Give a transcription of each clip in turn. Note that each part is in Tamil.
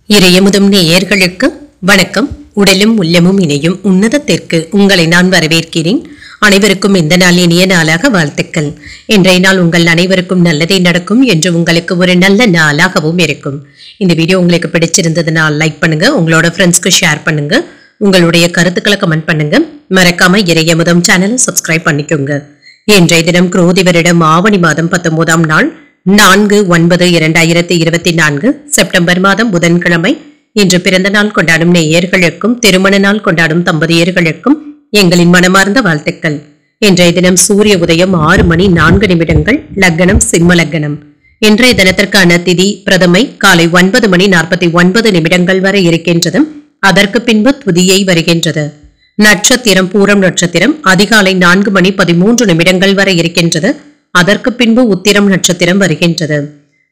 இறையமுதும் நேயர்களுக்கு வணக்கம். உடலும் உள்ளமும் இணையும் உன்னதத்திற்கு உங்களை நான் வரவேற்கிறேன். அனைவருக்கும் இந்த நாள் இனிய நாளாக வாழ்த்துக்கள். இன்றைய நாள் உங்கள் அனைவருக்கும் நல்லதே நடக்கும் என்று உங்களுக்கு ஒரு நல்ல நாளாகவும் இருக்கும். இந்த வீடியோ உங்களுக்கு பிடிச்சிருந்ததுன்னா லைக் பண்ணுங்க, உங்களோட ஃப்ரெண்ட்ஸ்க்கு ஷேர் பண்ணுங்க, உங்களுடைய கருத்துக்களை கமெண்ட் பண்ணுங்க. மறக்காம இறையமுதம் சேனலை சப்ஸ்கிரைப் பண்ணிக்கோங்க. இன்றைய தினம் குரோதி வருடம் ஆவணி மாதம் 19ஆம் நாள் 4/9/2024 செப்டம்பர் மாதம் புதன்கிழமை. இன்று பிறந்த நாள் கொண்டாடும் நேயர்களுக்கும் திருமண நாள் கொண்டாடும் தம்பதியர்களுக்கும் எங்களின் மனமார்ந்த வாழ்த்துக்கள். இன்றைய தினம் சூரிய உதயம் 6:04, லக்னம் சிம்ம லக்னம். இன்றைய தினத்திற்கான திதி பிரதமை காலை 9:49 வரை இருக்கின்றது. அதற்கு பின்பு துதியை வருகின்றது. நட்சத்திரம் பூரம் நட்சத்திரம் அதிகாலை 4:13 வரை இருக்கின்றது. அதற்கு பின்பு உத்திரம் நட்சத்திரம் வருகின்றது.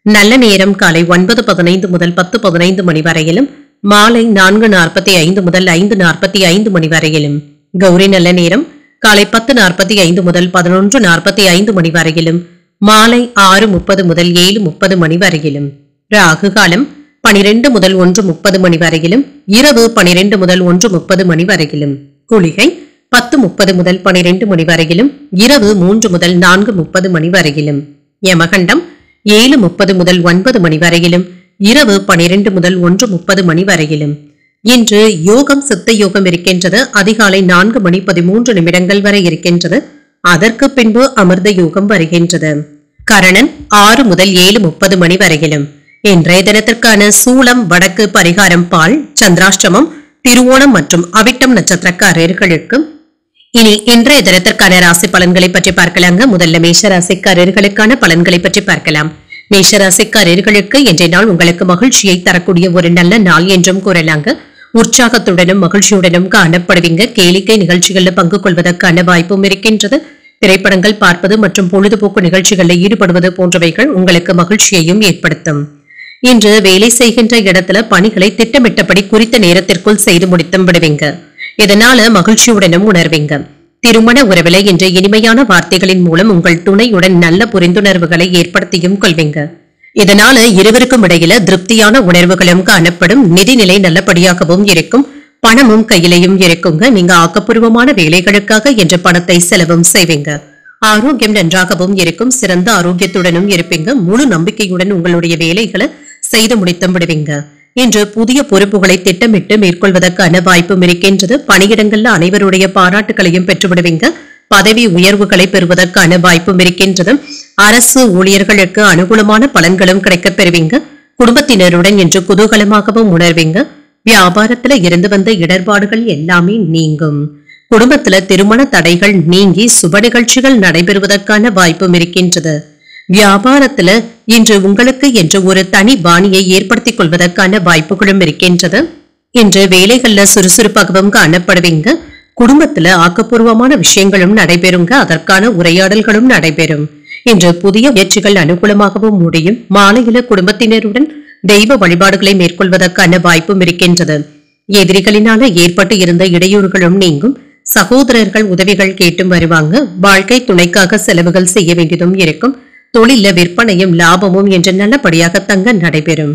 நல்ல நேரம் காலை 9:15 முதல் 10:15 வரையிலும், மாலை 4:45 முதல் 5:45 வரையிலும். கௌரி நல்ல நேரம் காலை 10:45 முதல் 11:45 வரையிலும், மாலை 6:30 முதல் 7:30 வரையிலும். ராகு காலம் 12 முதல் 1:30 வரையிலும், இரவு 12 முதல் 1:30 வரையிலும். குளிகை 10:30 முதல் 12 வரையிலும், இரவு 3 முதல் 4:30 வரையிலும். யமகண்டம் 7:30 முதல் 9 வரையிலும், இரவு 12 முதல் 1:30 வரையிலும். இன்று யோகம் சித்த யோகம் இருக்கின்றது. அதிகாலை 4:13 வரை இருக்கின்றது. அதற்கு பின்பு அமிர்த யோகம் வருகின்றது. கரணன் 6 முதல் 7:30 வரையிலும். இன்றைய தினத்திற்கான சூலம் வடக்கு, பரிகாரம் பால், சந்திராஷ்டமம் திருவோணம் மற்றும் அவிட்டம் நட்சத்திரக்காரர்களுக்கு. இனி இன்றைய தினத்திற்கான ராசி பலன்களை பற்றி பார்க்கலாங்க. முதல்ல மேஷராசிக்காரர்களுக்கான பலன்களை பற்றி பார்க்கலாம். மேஷராசிக்காரர்களுக்கு இன்றைய நாள் உங்களுக்கு மகிழ்ச்சியை தரக்கூடிய ஒரு நல்ல நாள் என்றும் கூறலாங்க. உற்சாகத்துடனும் மகிழ்ச்சியுடனும் காணப்படுவீங்க. கேளிக்கை நிகழ்ச்சிகளில் பங்கு கொள்வதற்கான வாய்ப்பும் இருக்கின்றது. திரைப்படங்கள் பார்ப்பது மற்றும் பொழுதுபோக்கு நிகழ்ச்சிகளில் ஈடுபடுவது போன்றவைகள் உங்களுக்கு மகிழ்ச்சியையும் ஏற்படுத்தும். இன்று வேலை செய்கின்ற இடத்துல பணிகளை திட்டமிட்டபடி குறித்த நேரத்திற்குள் செய்து முடித்தும் விடுவீங்க. இதனால மகிழ்ச்சியுடனும் உணர்வீங்க. திருமண உறவில இன்று இனிமையான வார்த்தைகளின் மூலம் உங்கள் துணையுடன் நல்ல புரிந்துணர்வுகளை ஏற்படுத்தியும் கொள்வீங்க. இதனால இருவருக்கும் இடையில திருப்தியான உணர்வுகளும் காணப்படும். நிதிநிலை நல்லபடியாகவும் இருக்கும். பணமும் கையிலையும் இருக்குங்க. நீங்க ஆக்கப்பூர்வமான வேலைகளுக்காக என்ற பணத்தை செலவும் செய்வீங்க. ஆரோக்கியம் நன்றாகவும் இருக்கும். சிறந்த ஆரோக்கியத்துடனும் இருப்பீங்க. முழு நம்பிக்கையுடன் உங்களுடைய வேலைகளை செய்து முடித்தும் விடுவீங்க. இன்று புதிய பொறுப்புகளை திட்டமிட்டு மேற்கொள்வதற்கான வாய்ப்பும் இருக்கின்றது. பணியிடங்கள்ல அனைவருடைய பாராட்டுகளையும் பெற்றுவிடுவீங்க. பதவி உயர்வுகளை பெறுவதற்கான வாய்ப்பும் இருக்கின்றது. அரசு ஊழியர்களுக்கு அனுகூலமான பலன்களும் கிடைக்கப் பெறுவீங்க. குடும்பத்தினருடன் இன்று குதூகலமாகவும் உணர்வீங்க. வியாபாரத்துல இருந்து வந்த இடர்பாடுகள் எல்லாமே நீங்கும். குடும்பத்துல திருமண தடைகள் நீங்கி சுப நிகழ்ச்சிகள் நடைபெறுவதற்கான வாய்ப்பும் இருக்கின்றது. வியாபாரத்துல இன்று உங்களுக்கு என்று ஒரு தனி பாணியை ஏற்படுத்திக் கொள்வதற்கான வாய்ப்புகளும் இருக்கின்றது. இன்று வேலைகள்ல சுறுசுறுப்பாகவும் காணப்படுவீங்க. குடும்பத்துல ஆக்கப்பூர்வமான விஷயங்களும் நடைபெறுங்க. அதற்கான உரையாடல்களும் நடைபெறும். இன்று புதிய முயற்சிகள் அனுகூலமாகவும் முடியும். மாலையில குடும்பத்தினருடன் தெய்வ வழிபாடுகளை மேற்கொள்வதற்கான வாய்ப்பும் இருக்கின்றது. எதிரிகளினால ஏற்பட்டு இருந்த இடையூறுகளும் நீங்கும். சகோதரர்கள் உதவிகள் கேட்டும் வருவாங்க. வாழ்க்கை துணைக்காக செலவுகள் செய்ய வேண்டியதும் இருக்கும். தொழில விற்பனையும் லாபமும் என்று நல்லபடியாக தங்க நடைபெறும்.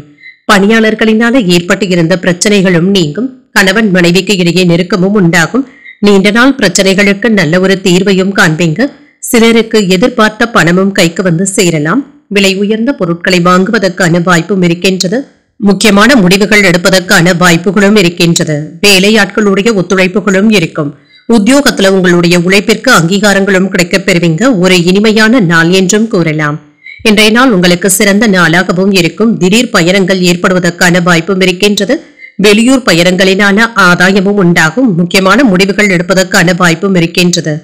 பணியாளர்களினால ஏற்பட்டு இருந்த பிரச்சனைகளும் நீங்கும். கணவன் மனைவிக்கு இடையே நெருக்கமும் உண்டாகும். நீண்ட நாள் பிரச்சனைகளுக்கு நல்ல ஒரு தீர்வையும் காண்பீங்க. சிலருக்கு எதிர்பார்த்த பணமும் கைக்கு வந்து சேரலாம். விலை உயர்ந்த பொருட்களை வாங்குவதற்கான வாய்ப்பும் இருக்கின்றது. முக்கியமான முடிவுகள் எடுப்பதற்கான வாய்ப்புகளும் இருக்கின்றது. வேலையாட்களுடைய ஒத்துழைப்புகளும் இருக்கும். உத்தியோகத்துல உங்களுடைய உழைப்பிற்கு அங்கீகாரங்களும் கிடைக்கப் பெறுவீங்க. ஒரு இனிமையான நாள் என்றும் கூறலாம். இன்றைய நாள் உங்களுக்கு சிறந்த நாளாகவும் இருக்கும். திடீர் பயணங்கள் ஏற்படுவதற்கான வாய்ப்பும் இருக்கின்றது. வெளியூர் பயணங்களினால ஆதாயமும் உண்டாகும். முக்கியமான முடிவுகள் எடுப்பதற்கான வாய்ப்பும் இருக்கின்றது.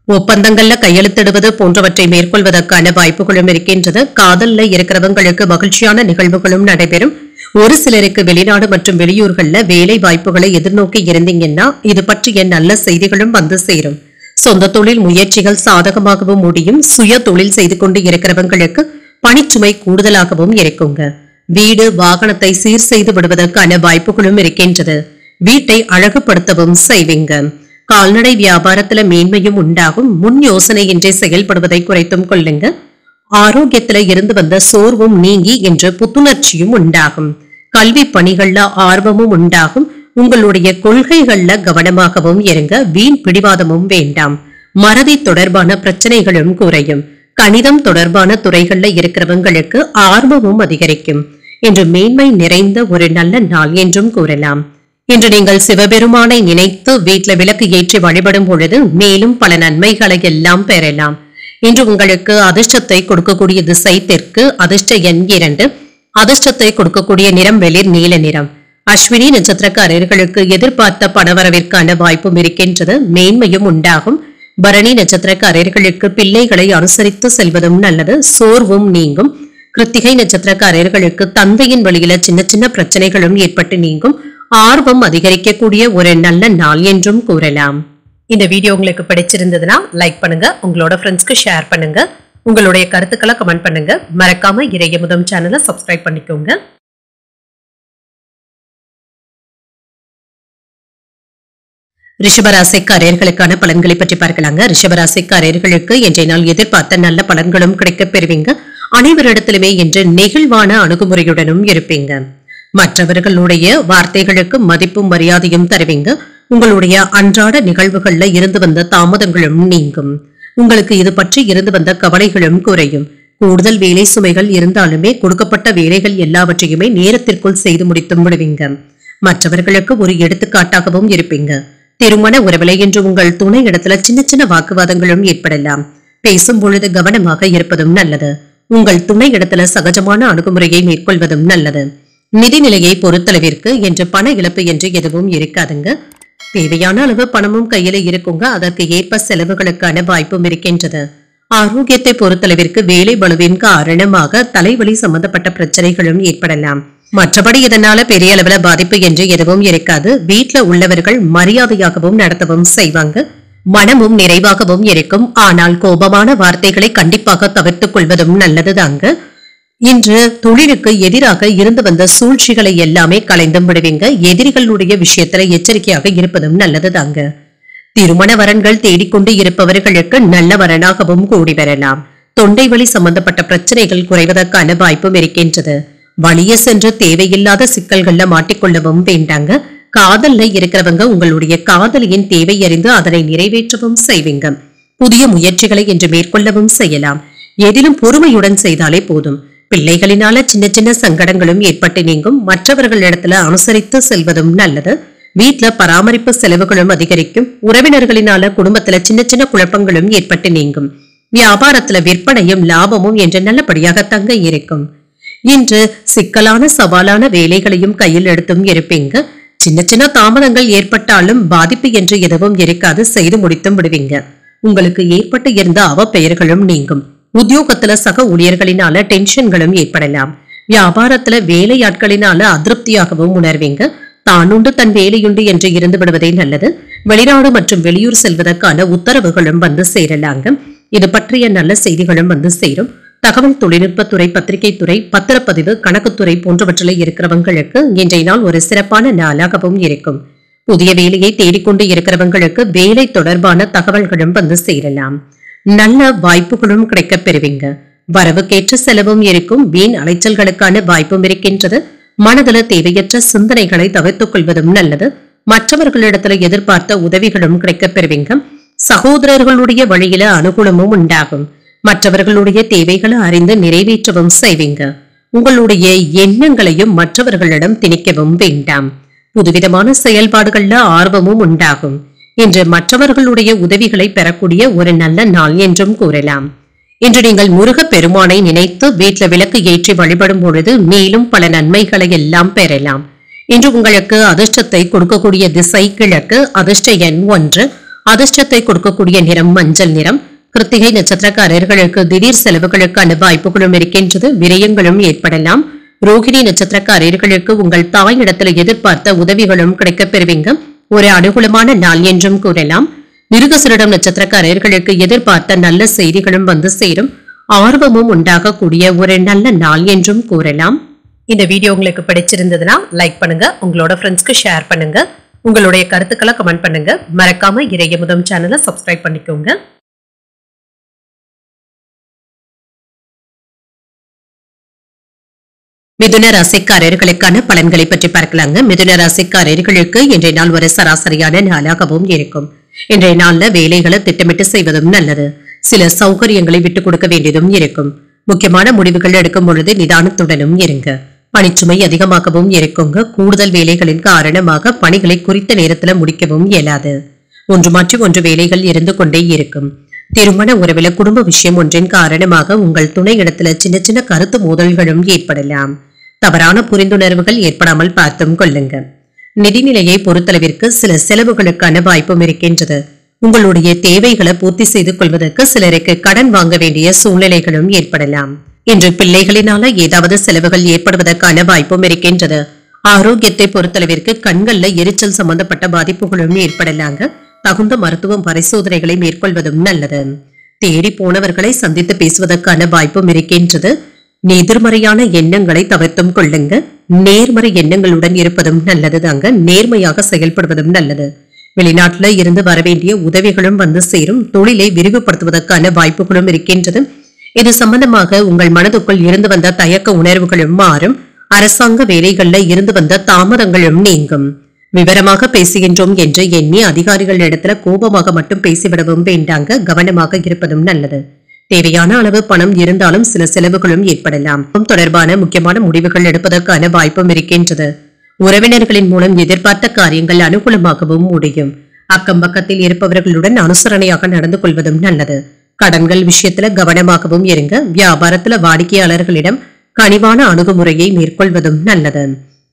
ஒப்பந்தங்கள்ல கையெழுத்திடுவது போன்றவற்றை மேற்கொள்வதற்கான வாய்ப்புகளும் இருக்கின்றது. காதல்ல இருக்கிறவங்களுக்கு மகிழ்ச்சியான நிகழ்வுகளும் நடைபெறும். ஒரு சிலருக்கு வெளிநாடு மற்றும் வெளியூர்கள்ல வேலை வாய்ப்புகளை எதிர்நோக்கி இருந்தீங்கன்னா இது பற்றிய நல்ல செய்திகளும் வந்து சேரும். சொந்த தொழில் முயற்சிகள் சாதகமாகவும் முடியும். சுய தொழில் செய்து கொண்டு இருக்கிறவங்களுக்கு பணிச்சுமை கூடுதலாகவும் இருக்குங்க. வீடு வாகனத்தை சீர் செய்து விடுவதற்கான வாய்ப்புகளும் இருக்கின்றது. வீட்டை அழகுபடுத்தவும் செய்வீங்க. கால்நடை வியாபாரத்துல மேன்மையும் உண்டாகும். முன் யோசனையின்றி செயல்படுவதை குறைத்தும் கொள்ளுங்க. ஆரோக்கியத்துல இருந்து வந்த சோர்வும் நீங்கி என்று புத்துணர்ச்சியும் உண்டாகும். கல்வி பணிகள்ல ஆர்வமும் உண்டாகும். உங்களுடைய கொள்கைகள்ல கவனமாகவும் இருங்க. வீண் பிடிவாதமும் வேண்டாம். மறதி தொடர்பான பிரச்சனைகளும் குறையும். கணிதம் தொடர்பான துறைகள்ல இருக்கிறவங்களுக்கு ஆர்வமும் அதிகரிக்கும். இன்று மேன்மை நிறைந்த ஒரு நல்ல நாள் என்றும் கூறலாம். இன்று நீங்கள் சிவபெருமானை நினைத்து வீட்டில் விளக்கு ஏற்றி வழிபடும் பொழுது மேலும் பல நன்மைகளை எல்லாம் பெறலாம். இன்று உங்களுக்கு அதிர்ஷ்டத்தை கொடுக்கக்கூடிய திசை தெற்கு. அதிர்ஷ்ட எண் 2. அதிர்ஷ்டத்தை கொடுக்கக்கூடிய நிறம் வெளிர் நீல நிறம். அஸ்வினி நட்சத்திரக்காரர்களுக்கு எதிர்பார்த்த பணவரவிற்கான வாய்ப்பும் இருக்கின்றது. மேன்மையும் உண்டாகும். பரணி நட்சத்திரக்காரர்களுக்கு பிள்ளைகளை அனுசரித்து செல்வதும் நல்லது. சோர்வும் நீங்கும். கிருத்திகை நட்சத்திரக்காரர்களுக்கு தந்தையின் வழியில சின்ன சின்ன பிரச்சனைகளும் ஏற்பட்டு நீங்கும். ஆர்வம் அதிகரிக்கக்கூடிய ஒரு நல்ல நாள் என்றும் கூறலாம். இந்த வீடியோ உங்களுக்கு பிடிச்சிருந்ததுன்னா லைக் பண்ணுங்க. உங்களோட ஃப்ரெண்ட்ஸ்க்கு ஷேர் பண்ணுங்க. உங்களுடைய கருத்துக்களை கமெண்ட் பண்ணுங்க. மறக்காம இறையமுதம் சேனலை சப்ஸ்கிரைப் பண்ணிக்கோங்க. ரிஷபராசிக்காரர்களுக்கான பலன்களை பற்றி பார்க்கலாங்க. ரிஷபராசிக்காரர்களுக்கு இன்றைய நாள் எதிர்பார்த்த நல்ல பலன்களும் கிடைக்கப் பெறுவீங்க. அனைவரிடத்திலுமே இன்று நெகிழ்வான அணுகுமுறையுடனும் இருப்பீங்க. மற்றவர்களுடைய வார்த்தைகளுக்கு மதிப்பும் மரியாதையும் தருவீங்க. உங்களுடைய அன்றாட நிகழ்வுகள்ல இருந்து வந்த தாமதங்களும் நீங்கும். உங்களுக்கு இது பற்றி இருந்து வந்த கவலைகளும் குறையும். கூடுதல் வேலை சுமைகள் இருந்தாலுமே கொடுக்கப்பட்ட வேலைகள் எல்லாவற்றையுமே நேரத்திற்குள் செய்து முடித்தும் விடுவீங்க. மற்றவர்களுக்கு ஒரு எடுத்துக்காட்டாகவும் இருப்பீங்க. திருமண உறவிலை என்று உங்கள் துணை இடத்துல சின்ன சின்ன வாக்குவாதங்களும் ஏற்படலாம். பேசும் பொழுது கவனமாக இருப்பதும் நல்லது. உங்கள் துணை இடத்துல சகஜமான அணுகுமுறையை மேற்கொள்வதும் நல்லது. நிதிநிலையை பொறுத்தளவிற்கு என்று பண இழப்பு என்று எதுவும் இருக்காதுங்க. தேவையான அளவு பணமும் கையில இருக்குங்க. அதற்கு ஏற்ப செலவுகளுக்கான வாய்ப்பும் இருக்கின்றது. ஆரோக்கியத்தை பொறுத்தளவிற்கு வேலை பளுவின் காரணமாக தலைவலி சம்பந்தப்பட்ட பிரச்சனைகளும் ஏற்படலாம். மற்றபடி இதனால பெரிய அளவுல பாதிப்பு என்று எதுவும் இருக்காது. வீட்டுல உள்ளவர்கள் மரியாதையாகவும் நடத்தவும் செய்வாங்க. மனமும் நிறைவாகவும் இருக்கும். ஆனால் கோபமான வார்த்தைகளை கண்டிப்பாக தவிர்த்துக் கொள்வதும் நல்லதுதாங்க. இன்று தொழிலுக்கு எதிராக இருந்து வந்த சூழ்ச்சிகளை எல்லாமே களைந்தும் விடுவீங்க. எதிரிகளுடைய விஷயத்துல எச்சரிக்கையாக இருப்பதும் நல்லதுதாங்க. திருமண வரன்கள் தேடிக்கொண்டு இருப்பவர்களுக்கு நல்ல வரனாகவும் கூடி வரலாம். தொண்டை வலி சம்பந்தப்பட்ட பிரச்சனைகள் குறைவதற்கான வாய்ப்பும் இருக்கின்றது. வழியே சென்று தேவையில்லாத சிக்கல்கள்ல மாட்டிக்கொள்ளவும் வேண்டாங்க. காதல்ல இருக்கிறவங்க உங்களுடைய காதலியின் தேவை அறிந்து அதனை நிறைவேற்றவும் செய்வீங்க. புதிய முயற்சிகளை இன்று மேற்கொள்ளவும் செய்யலாம். எதிலும் பொறுமையுடன் செய்தாலே போதும். பிள்ளைகளினால சின்ன சின்ன சங்கடங்களும் ஏற்பட்டு நீங்கும். மற்றவர்களிடத்துல அனுசரித்து செல்வதும் நல்லது. வீட்டுல பராமரிப்பு செலவுகளும் அதிகரிக்கும். உறவினர்களினால குடும்பத்துல சின்ன சின்ன குழப்பங்களும் ஏற்பட்டு நீங்கும். வியாபாரத்துல விற்பனையும் லாபமும் என்று நல்லபடியாக தங்க இருக்கும். இன்று சிக்கலான சவாலான வேலைகளையும் கையில் எடுத்தும் இருப்பீங்க. சின்ன சின்ன தாமதங்கள் ஏற்பட்டாலும் பாதிப்பு என்று எதுவும் இருக்காது. செய்து முடித்தும் விடுவீங்க. உங்களுக்கு ஏற்பட்டு இருந்த அவப்பெயர்களும் நீங்கும். உத்தியோகத்துல சக ஊழியர்களினால டென்ஷன்களும் ஏற்படலாம். வியாபாரத்துல வேலையாட்களினால அதிருப்தியாகவும் உணர்வீங்க. தானுண்டு தன் வேலையுண்டு என்று இருந்து விடுவதே நல்லது. வெளிநாடு மற்றும் வெளியூர் செல்வதற்கான உத்தரவுகளும் வந்து சேரலாங்க. இது பற்றிய நல்ல செய்திகளும் வந்து சேரும். தகவல் தொழில்நுட்பத்துறை, பத்திரிகை துறை, பத்திரப்பதிவு, கணக்குத்துறை போன்றவற்றில் இருக்கிறவங்களுக்கு இன்றைய நாள் ஒரு சிறப்பான நாளாகவும் இருக்கும். புதிய வேலையை தேடிக்கொண்டு இருக்கிறவங்களுக்கு வேலை தொடர்பான தகவல்களும் வந்து சேரலாம். நல்ல வாய்ப்புகளும் கிடைக்கப் பெறுவீங்க. வரவுக்கேற்ற செலவும் இருக்கும். வீண் அலைச்சல்களுக்கான வாய்ப்பும் இருக்கின்றது. மனதில தேவையற்ற சிந்தனைகளை தவிர்த்துக் கொள்வதும் நல்லது. மற்றவர்களிடத்துல எதிர்பார்த்த உதவிகளும் கிடைக்கப் பெறுவீங்க. சகோதரர்களுடைய வழியில அனுகூலமும் உண்டாகும். மற்றவர்களுடைய தேவைகளை அறிந்து நிறைவேற்றவும் செய்வீங்க. உங்களுடைய எண்ணங்களையும் மற்றவர்களிடம் திணிக்கவும் வேண்டாம். புதுவிதமான செயல்பாடுகள்ல ஆர்வமும் உண்டாகும். இன்று மற்றவர்களுடைய உதவிகளை பெறக்கூடிய ஒரு நல்ல நாள் என்றும் கூறலாம். இன்று நீங்கள் முருக பெருமானை நினைத்து வீட்டில் விளக்கு ஏற்றி வழிபடும் பொழுது மேலும் பல நன்மைகளை எல்லாம் பெறலாம். இன்று உங்களுக்கு அதிர்ஷ்டத்தை கொடுக்கக்கூடிய திசை கிழக்கு. அதிர்ஷ்ட எண் 1. அதிர்ஷ்டத்தை கொடுக்கக்கூடிய நிறம் மஞ்சள் நிறம். கிருத்திகை நட்சத்திரக்காரர்களுக்கு திடீர் செலவுகளுக்கான வாய்ப்புகளும் இருக்கின்றது. விரயங்களும் ஏற்படலாம். ரோகிணி நட்சத்திரக்காரர்களுக்கு உங்கள் தாயிடத்தில் எதிர்பார்த்த உதவிகளும் கிடைக்கப் பெறுவீங்க. ஒரு அனுகூலமான நாள் என்றும் கூறலாம். மிருகசீரிடம் நட்சத்திரக்காரர்களுக்கு எதிர்பார்த்த நல்ல செய்திகளும் வந்து சேரும். ஆர்வமும் உண்டாகக்கூடிய ஒரு நல்ல நாள் என்றும் கூறலாம். இந்த வீடியோ உங்களுக்கு பிடிச்சிருந்ததுன்னா லைக் பண்ணுங்க. உங்களோட ஃப்ரெண்ட்ஸ்க்கு ஷேர் பண்ணுங்க. உங்களுடைய கருத்துக்களை கமெண்ட் பண்ணுங்க. மறக்காம இறையமுதம் சேனலை சப்ஸ்கிரைப் பண்ணிக்கோங்க. மிதுன ராசிக்காரர்களுக்கான பலன்களை பற்றி பார்க்கலாங்க. மிதுன ராசிக்காரர்களுக்கு இன்றைய நாள் ஒரு சராசரியான நாளாகவும் இருக்கும். இன்றைய நாள்ல வேலைகளை திட்டமிட்டு செய்வதும் நல்லது. சில சௌகரியங்களை விட்டுக் கொடுக்க வேண்டியதும் இருக்கும். முக்கியமான முடிவுகள் எடுக்கும் பொழுது நிதானத்துடனும் இருங்க. பணிச்சுமை அதிகமாகவும் இருக்குங்க. கூடுதல் வேலைகளின் காரணமாக பணிகளை குறித்த நேரத்துல முடிக்கவும் இயலாது. ஒன்று மாற்றி ஒன்று வேலைகள் இருந்து கொண்டே இருக்கும். திருமண உறவில குடும்ப விஷயம் ஒன்றின் காரணமாக உங்கள் துணை இடத்துல சின்ன சின்ன கருத்து மோதல்களும் ஏற்படலாம். தவறான புரிந்துணர்வுகள் ஏற்படாமல் பார்த்தும் கொள்ளுங்க. நிதிநிலையை பொறுத்தளவிற்கு சில செலவுகளுக்கான வாய்ப்பும் இருக்கின்றது. உங்களுடைய தேவைகளை பூர்த்தி செய்து கொள்வதற்கு சிலருக்கு கடன் வாங்க வேண்டிய சூழ்நிலைகளும் ஏற்படலாம். இன்று பிள்ளைகளினால ஏதாவது செலவுகள் ஏற்படுவதற்கான வாய்ப்பும் இருக்கின்றது. ஆரோக்கியத்தை பொறுத்தளவிற்கு கண்கள்ல எரிச்சல் சம்பந்தப்பட்ட பாதிப்புகளும் ஏற்படலாங்க. தகுந்த மருத்துவம் பரிசோதனைகளை மேற்கொள்வதும் நல்லது. தேடி போனவர்களை சந்தித்து பேசுவதற்கான வாய்ப்பும் இருக்கின்றது. எதிர்மறையான எண்ணங்களை தவிர்த்தும் கொள்ளுங்க. நேர்மறை எண்ணங்களுடன் இருப்பதும் நல்லது தாங்க. நேர்மையாக செயல்படுவதும் நல்லது. வெளிநாட்டுல இருந்து வரவேண்டிய உதவிகளும் வந்து சேரும். தொழிலை விரிவுபடுத்துவதற்கான வாய்ப்புகளும் இருக்கின்றது. இது சம்பந்தமாக உங்கள் மனதுக்குள் இருந்து வந்த தயக்க உணர்வுகளும் மாறும். அரசாங்க வேலைகள்ல இருந்து வந்த தாமதங்களும் நீங்கும். விவரமாக பேசுகின்றோம் என்று எண்ணி அதிகாரிகள் இடத்துல கோபமாக மட்டும் பேசிவிடவும் வேண்டாங்க. கவனமாக இருப்பதும் நல்லது. தேவையான அளவு பணம் இருந்தாலும் சில செலவுகளும் ஏற்படலாம். தொடர்பான முக்கியமான முடிவுகள் எடுப்பதற்கான வாய்ப்பும் இருக்கின்றது. உறவினர்களின் மூலம் எதிர்பார்த்த காரியங்கள் அனுகூலமாகவும் முடியும். அக்கம் பக்கத்தில் இருப்பவர்களுடன் அனுசரணையாக நடந்து கொள்வதும் நல்லது. கடன்கள் விஷயத்துல கவனமாகவும் இருங்க. வியாபாரத்துல வாடிக்கையாளர்களிடம் கனிவான அணுகுமுறையை மேற்கொள்வதும் நல்லது.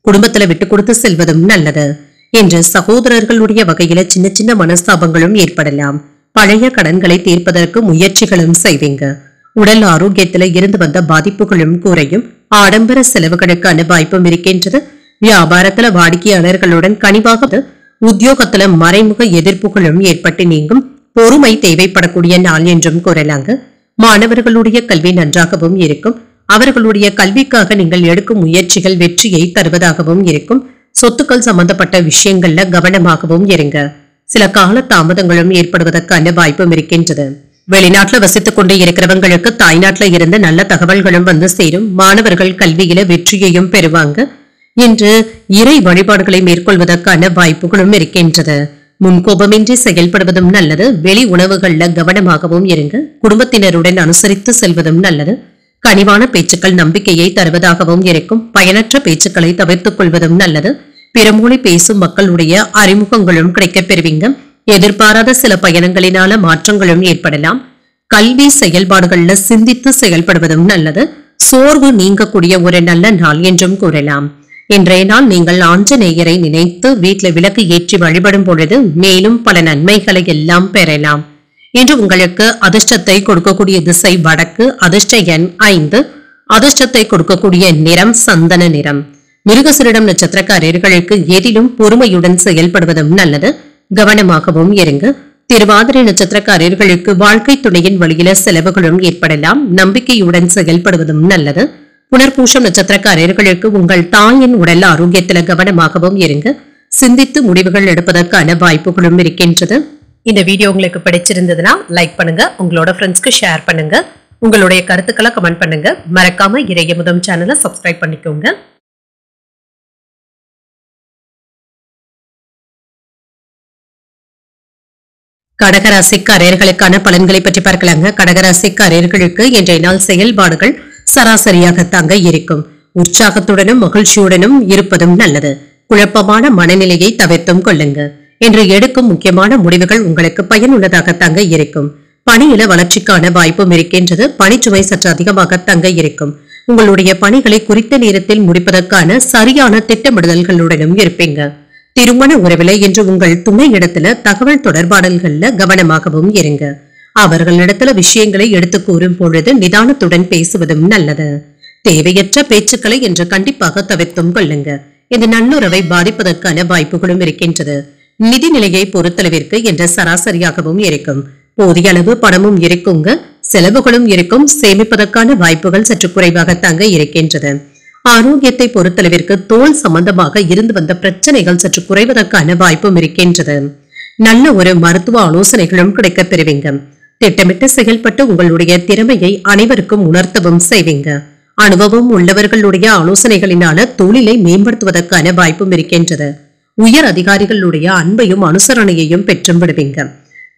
குடும்பத்துல விட்டு கொடுத்து செல்வதும் நல்லது. என்று சகோதரர்களுடைய வகையில சின்ன சின்ன மனஸ்தாபங்களும் ஏற்படலாம். பழைய கடன்களை தீர்ப்பதற்கு முயற்சிகளும் செய்வீங்க. உடல் ஆரோக்கியத்துல இருந்து வந்த பாதிப்புகளும் குறையும். ஆடம்பர செலவுகளுக்கான வாய்ப்பும் இருக்கின்றது. வியாபாரத்துல வாடிக்கையாளர்களுடன் கனிவாக உத்தியோகத்துல மறைமுக எதிர்ப்புகளும் ஏற்பட்டு நீங்கும். பொறுமை தேவைப்படக்கூடிய நாள் என்றும் கூறலாங்க. மாணவர்களுடைய கல்வி நன்றாகவும் இருக்கும். அவர்களுடைய கல்விக்காக நீங்கள் எடுக்கும் முயற்சிகள் வெற்றியை தருவதாகவும் இருக்கும். சொத்துக்கள் சம்பந்தப்பட்ட விஷயங்கள்ல கவனமாகவும் இருங்க. சில கால தாமதங்களும் ஏற்படுவதற்கான வாய்ப்பும் இருக்கின்றது. வெளிநாட்டுல வசித்துக் கொண்டே இருக்கிறவங்களுக்கு தாய்நாட்டுல இருந்து நல்ல தகவல்களும் வந்து சேரும். மாணவர்கள் கல்வியில வெற்றியையும் பெறுவாங்க. இன்று இறை வழிபாடுகளை மேற்கொள்வதற்கான வாய்ப்புகளும் இருக்கின்றது. முன்கோபமின்றி செயல்படுவதும் நல்லது. வெளி உணவுகள்ல கவனமாகவும் இருங்க. குடும்பத்தினருடன் அனுசரித்து செல்வதும் நல்லது. கனிவான பேச்சுக்கள் நம்பிக்கையை தருவதாகவும் இருக்கும். பயனற்ற பேச்சுக்களை தவிர்த்துக் கொள்வதும் நல்லது. பிறமொழி பேசும் மக்களுடைய அறிமுகங்களும் கிடைக்கப் பெறுவீங்க. எதிர்பாராத சில பயணங்களினால மாற்றங்களும் ஏற்படலாம். கல்வி செயல்பாடுகள்ல சிந்தித்து செயல்படுவதும் நல்லது. சோர்வு நீங்கக்கூடிய ஒரு நல்ல நாள் என்றும் கூறலாம். இன்றைய நாள் நீங்கள் ஆஞ்சநேயரை நினைத்து வீட்டில் விளக்கு ஏற்றி வழிபடும் பொழுது மேலும் பல நன்மைகளை எல்லாம் பெறலாம். இன்று உங்களுக்கு அதிர்ஷ்டத்தை கொடுக்கக்கூடிய திசை வடக்கு. அதிர்ஷ்ட எண் 5. அதிர்ஷ்டத்தை கொடுக்கக்கூடிய நிறம் சந்தன நிறம். மிருகசீரிடம் நட்சத்திரக்காரர்களுக்கு எதிலும் பொறுமையுடன் செயல்படுவதும் நல்லது. கவனமாகவும் இருங்க. திருவாதிரை நட்சத்திரக்காரர்களுக்கு வாழ்க்கை துணையின் வழியில செலவுகளும் ஏற்படலாம். நம்பிக்கையுடன் செயல்படுவதும் நல்லது. புனர்பூஷம் நட்சத்திரக்காரர்களுக்கு உங்கள் தாயின் உடல் ஆரோக்கியத்துல கவனமாகவும் இருங்க. சிந்தித்து முடிவுகள் எடுப்பதற்கான வாய்ப்புகளும் இருக்கின்றது. இந்த வீடியோ உங்களுக்கு பிடிச்சிருந்ததுன்னா லைக் பண்ணுங்க. உங்களோட ஃப்ரெண்ட்ஸ்க்கு ஷேர் பண்ணுங்க. உங்களுடைய கருத்துக்களை கமெண்ட் பண்ணுங்க. மறக்காம இறையமுதம் சேனலை சப்ஸ்கிரைப் பண்ணிக்கோங்க. கடகராசிக்காரர்களுக்கான பலன்களை பற்றி பார்க்கலாங்க. கடகராசிக்காரர்களுக்கு இன்றைய நாள் செயல்பாடுகள் சராசரியாகத்தாங்க இருக்கும். உற்சாகத்துடனும் மகிழ்ச்சியுடனும் இருப்பதும் நல்லது. குழப்பமான மனநிலையை தவிர்த்தும் கொள்ளுங்க. என்று எடுக்கும் முக்கியமான முடிவுகள் உங்களுக்கு பயனுள்ளதாகத்தாங்க இருக்கும். பணியில வளர்ச்சிக்கான வாய்ப்பும் இருக்கின்றது. பணிச்சுமை சற்று அதிகமாகத்தாங்க இருக்கும். உங்களுடைய பணிகளை குறித்த நேரத்தில் முடிப்பதற்கான சரியான திட்டமிடுதல்களுடனும் இருப்பீங்க. திருமண உறவில என்று உங்கள் துணை இடத்துல தகவல் தொடர்பாடல்கள்ல கவனமாகவும் இருங்க. அவர்களிடத்துல விஷயங்களை எடுத்து கூறும் பொழுது நிதானத்துடன் பேசுவதும் நல்லது. தேவையற்ற பேச்சுக்களை என்று கண்டிப்பாக தவிர்த்தும் கொள்ளுங்க. இந்த நல்லுறவை பாதிப்பதற்கான வாய்ப்புகளும் இருக்கின்றது. நிதிநிலையை பொறுத்தளவிற்கு என்ற சராசரியாகவும் இருக்கும். போதிய அளவு பணமும் இருக்குங்க. செலவுகளும் இருக்கும். சேமிப்பதற்கான வாய்ப்புகள் சற்று குறைவாகத்தாங்க இருக்கின்றது. ஆரோக்கியத்தை பொறுத்தளவிற்கு தோல் சம்பந்தமாக இருந்து வந்த பிரச்சனைகள் சற்று குறைவதற்கான வாய்ப்பும் இருக்கின்றது. நல்ல ஒரு மருத்துவ ஆலோசனைகளும் கிடைக்கப் பெறுவீங்க. திட்டமிட்டு செயல்பட்டு உங்களுடைய திறமையை அனைவருக்கும் உணர்த்தவும் செய்வீங்க. அனுபவம் உள்ளவர்களுடைய ஆலோசனைகளினால தொழிலை மேம்படுத்துவதற்கான வாய்ப்பும் இருக்கின்றது. உயர் அதிகாரிகளுடைய அன்பையும் அனுசரணையையும் பெற்றும் விடுவீங்க.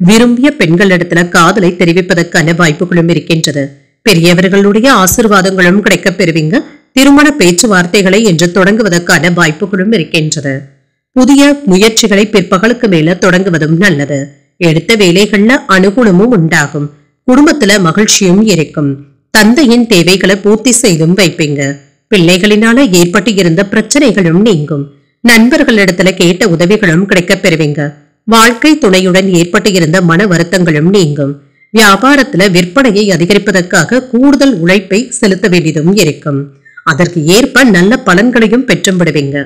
விரும்பிய பெண்களிடத்துல காதலை தெரிவிப்பதற்கான வாய்ப்புகளும் இருக்கின்றது. பெரியவர்களுடைய ஆசீர்வாதங்களும் கிடைக்கப் பெறுவீங்க. திருமண பேச்சுவார்த்தைகளை என்று தொடங்குவதற்கான வாய்ப்புகளும் இருக்கின்றது. புதிய முயற்சிகளை பிற்பகலுக்கு மேல தொடங்குவதும் நல்லது. எடுத்த வேலைகள்ல அனுகூலமும் உண்டாகும். குடும்பத்துல மகிழ்ச்சியும் இருக்கும். தந்தையின் தேவைகளை பூர்த்தி செய்தும் வைப்பீங்க. பிள்ளைகளினால ஏற்பட்டு இருந்த பிரச்சனைகளும் நீங்கும். நண்பர்களிடத்துல கேட்ட உதவிகளும் கிடைக்கப் பெறுவீங்க. வாழ்க்கை துணையுடன் ஏற்பட்டு இருந்த மன வருத்தங்களும் நீங்கும். வியாபாரத்துல விற்பனையை அதிகரிப்பதற்காக கூடுதல் உழைப்பை செலுத்த வேண்டியதும் இருக்கும். அதற்கு ஏற்ப நல்ல பலன்களையும் பெற்றும் விடுவீங்க.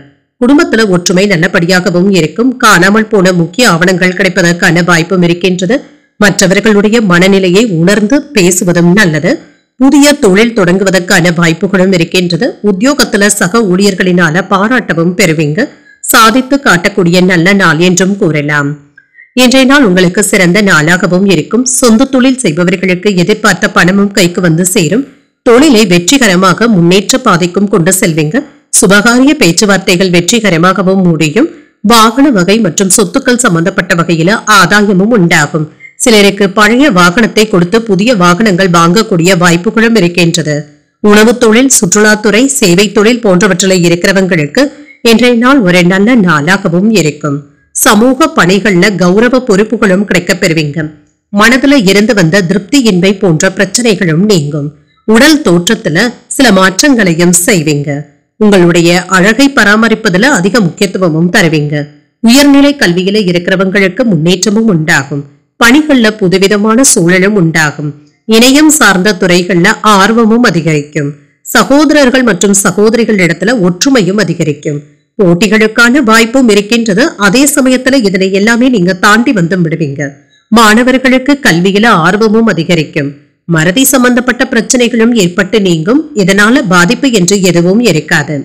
குடும்பத்துல ஒற்றுமை நல்லபடியாகவும் இருக்கும். காணாமல் போன முக்கிய ஆவணங்கள் கிடைப்பதற்கான வாய்ப்பும் இருக்கின்றது. மற்றவர்களுடைய மனநிலையை உணர்ந்து பேசுவதும் நல்லது. புதிய தொழில் தொடங்குவதற்கான வாய்ப்புகளும் இருக்கின்றது. உத்தியோகத்துல சக ஊழியர்களினால பாராட்டவும் பெறுவீங்க. சாதித்து காட்டக்கூடிய நல்ல நாள் என்றும் கூறலாம். இன்றைய நாள் உங்களுக்கு சிறந்த நாளாகவும் இருக்கும். சொந்த தொழில் செய்பவர்களுக்கு எதிர்பார்த்த பணமும் கைக்கு வந்து சேரும். தொழிலை வெற்றிகரமாக முன்னேற்ற பாதைக்கும் கொண்டு செல்வீங்க. சுபகாரிய பேச்சுவார்த்தைகள் வெற்றிகரமாகவும் முடியும். வாகன வகை மற்றும் சொத்துக்கள் சம்பந்தப்பட்ட வகையில ஆதாயமும் உண்டாகும். சிலருக்கு பழைய வாகனத்தை கொடுத்து புதிய வாகனங்கள் வாங்கக்கூடிய வாய்ப்புகளும் இருக்கின்றது. உணவு தொழில், சுற்றுலாத்துறை, சேவை தொழில் போன்றவற்றில் இருக்கிறவங்களுக்கு இன்றைய நாள் ஒரு நல்ல நாளாகவும் இருக்கும். சமூக பணிகள்ல கௌரவ பொறுப்புகளும் கிடைக்கப் பெறுவீங்க. மனதுல இருந்து வந்த திருப்தியின்மை போன்ற பிரச்சனைகளும் நீங்கும். உடல் தோற்றத்துல சில மாற்றங்களையும் செய்வீங்க. உங்களுடைய அழகை பராமரிப்பதுல அதிக முக்கியத்துவமும் தருவீங்க. உயர்நிலை கல்வியில இருக்கிறவங்களுக்கு முன்னேற்றமும் உண்டாகும். பணிகள்ல புதுவிதமான சூழலும் உண்டாகும். இணையம் சார்ந்த துறைகள்ல ஆர்வமும் அதிகரிக்கும். சகோதரர்கள் மற்றும் சகோதரிகள் இடத்துல ஒற்றுமையும் அதிகரிக்கும். போட்டிகளுக்கான வாய்ப்பும் இருக்கின்றது. அதே சமயத்துல இதனை எல்லாமே நீங்க தாண்டி வந்து விடுவீங்க. மாணவர்களுக்கு கல்வியில ஆர்வமும் அதிகரிக்கும். மறதி சம்பந்தப்பட்ட பிரச்சனைகளும் ஏற்பட்டு நீங்கும். இதனால பாதிப்பு என்று எதுவும் இருக்காது.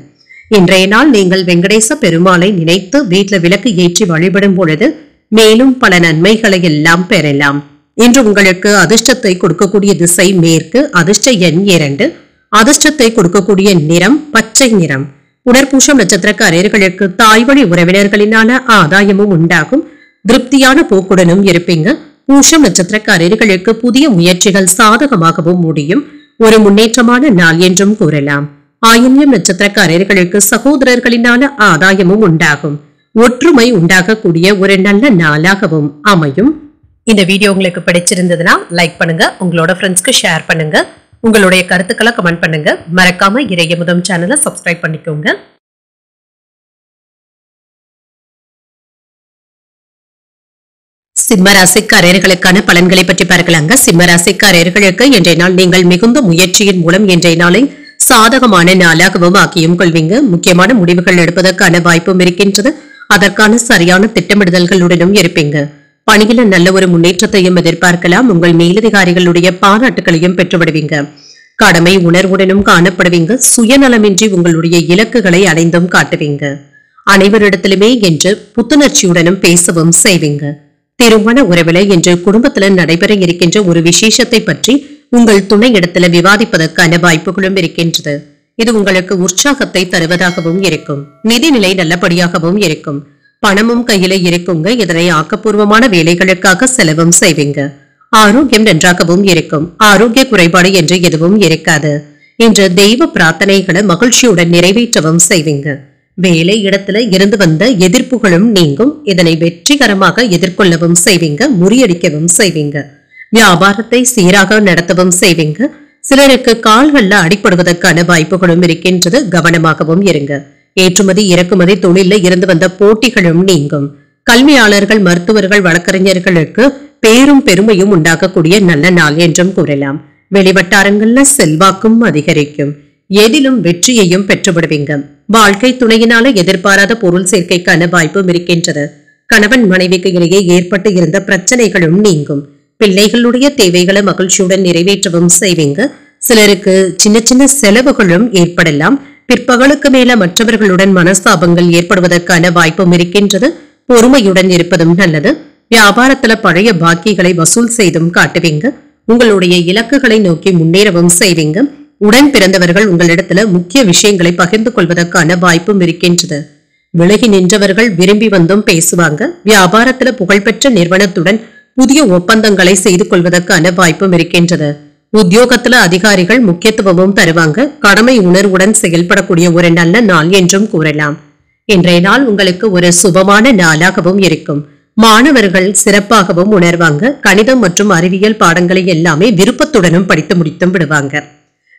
இன்றைய நாள் நீங்கள் வெங்கடேச பெருமாளை நினைத்து வீட்டுல விளக்கு ஏற்றி வழிபடும் பொழுது மேலும் பல நன்மைகளை எல்லாம் பெறலாம். இன்று உங்களுக்கு அதிர்ஷ்டத்தை கொடுக்கக்கூடிய திசை மேற்கு. அதிர்ஷ்ட எண் 2. அதிர்ஷ்டத்தை கொடுக்கக்கூடிய நிறம் பச்சை நிறம். புனர்பூசம் நட்சத்திரக்காரர்களுக்கு தாய்வழி உறவினர்களினால ஆதாயமும் உண்டாகும். திருப்தியான போக்குடனும் இருப்பீங்க. பூசம் நட்சத்திரக்காரர்களுக்கு புதிய முயற்சிகள் சாதகமாகவும் முடியும். ஒரு முன்னேற்றமான நாள் என்றும் கூறலாம். ஆயில்யம் நட்சத்திரக்காரர்களுக்கு சகோதரர்களினால ஆதாயமும் உண்டாகும். ஒற்றுமை உண்டாகக்கூடிய ஒரு நல்ல நாளாகவும் அமையும். இந்த வீடியோ உங்களுக்கு பிடிச்சிருந்ததுன்னா லைக் பண்ணுங்க. உங்களோட ஃப்ரெண்ட்ஸ்க்கு ஷேர் பண்ணுங்க. உங்களுடைய கருத்துக்களை கமெண்ட் பண்ணுங்க. மறக்காம இறையமுதம் சேனலை சப்ஸ்கிரைப் பண்ணிக்கோங்க. சிம்மராசிக்காரர்களுக்கான பலன்களை பற்றி பார்க்கலாங்க. சிம்மராசிக்காரர்களுக்கு இன்றைய நாள் நீங்கள் மிகுந்த முயற்சியின் மூலம் இன்றைய நாளை சாதகமான நாளாகவும் ஆக்கியும் கொள்வீங்க. முக்கியமான முடிவுகள் எடுப்பதற்கான வாய்ப்பும் இருக்கின்றது. அதற்கான சரியான திட்டமிடுதல்களுடனும் இருப்பீங்க. பணியில நல்ல ஒரு முன்னேற்றத்தையும் எதிர்பார்க்கலாம். உங்கள் மேலதிகாரிகளுடைய பாராட்டுகளையும் பெற்றுவிடுவீங்க. கடமை உணர்வுடனும் காணப்படுவீங்க. சுயநலமின்றி உங்களுடைய இலக்குகளை அடைந்தும் காட்டுவீங்க. அனைவரிடத்திலுமே என்று புத்துணர்ச்சியுடனும் பேசவும் செய்வீங்க. திருமண உறவில என்று குடும்பத்துல நடைபெற இருக்கின்ற ஒரு விசேஷத்தை பற்றி உங்கள் துணை இடத்துல விவாதிப்பதற்கான வாய்ப்புகளும் இருக்கின்றது. இது உங்களுக்கு உற்சாகத்தை தருவதாகவும் இருக்கும். நிதிநிலை நல்லபடியாகவும் இருக்கும். பணமும் கையில இருக்குங்க. இதனை ஆக்கப்பூர்வமான வேலைகளுக்காக செலவும் செய்வீங்க. ஆரோக்கியம் நன்றாகவும் இருக்கும். ஆரோக்கிய குறைபாடு என்று எதுவும் இருக்காது. இன்று தெய்வ பிரார்த்தனைகளை மகிழ்ச்சியுடன் நிறைவேற்றவும் செய்வீங்க. வேலை இடத்துல இருந்து வந்த எதிர்ப்புகளும் நீங்கும். இதனை வெற்றிகரமாக எதிர்கொள்ளவும் செய்வீங்க. முறியடிக்கவும் செய்வீங்க. வியாபாரத்தை சீராக நடத்தவும் செய்வீங்க. சிலருக்கு கால்கள்ல அடிப்படுவதற்கான வாய்ப்புகளும் இருக்கின்றது. கவனமாகவும் இருங்க. ஏற்றுமதி இறக்குமதி தொழில இருந்து வந்த போட்டிகளும் நீங்கும். கல்வியாளர்கள், மருத்துவர்கள், வழக்கறிஞர்களுக்கு பேரும் பெருமையும் உண்டாக்கக்கூடிய நல்ல நாள் என்றும் கூறலாம். வெளிவட்டாரங்கள்ல செல்வாக்கும் அதிகரிக்கும். எதிலும் வெற்றியையும் பெற்றுவிடுவீங்க. வாழ்க்கை துணையினால எதிர்பாராத பொருள் சேர்க்கைக்கான வாய்ப்பும் இருக்கின்றது. கணவன் மனைவிக்கு இடையே ஏற்பட்டு இருந்த பிரச்சனைகளும் நீங்கும். பிள்ளைகளுடைய தேவைகளை மகிழ்ச்சியுடன் நிறைவேற்றவும் செய்வீங்க. சிலருக்கு சின்ன சின்ன செலவுகளும் ஏற்படலாம். பிற்பகலுக்கு மேல மற்றவர்களுடன் மனஸ்தாபங்கள் ஏற்படுவதற்கான வாய்ப்பும் இருக்கின்றது. பொறுமையுடன் இருப்பதும் நல்லது. வியாபாரத்துல பழைய பாக்கிகளை வசூல் செய்தும் காட்டுவீங்க. உங்களுடைய இலக்குகளை நோக்கி முன்னேறவும் செய்வீங்க. உடன் பிறந்தவர்கள் உங்களிடத்துல முக்கிய விஷயங்களை பகிர்ந்து கொள்வதற்கான வாய்ப்பும் இருக்கின்றது. விலகி நின்றவர்கள் விரும்பி வந்தும் பேசுவாங்க. வியாபாரத்துல புகழ்பெற்ற நிறுவனத்துடன் புதிய ஒப்பந்தங்களை செய்து கொள்வதற்கான வாய்ப்பும் இருக்கின்றது. உத்தியோகத்துல அதிகாரிகள் முக்கியத்துவமும் தருவாங்க. கடமை உணர்வுடன் செயல்படக்கூடிய ஒரு நல்ல நாள் என்றும் கூறலாம். இன்றைய நாள் உங்களுக்கு ஒரு சுபமான நாளாகவும் இருக்கும். மாணவர்கள் சிறப்பாகவும் உணர்வாங்க. கணிதம் மற்றும் அறிவியல் பாடங்களை எல்லாமே விருப்பத்துடனும் படித்து முடித்தும் விடுவாங்க.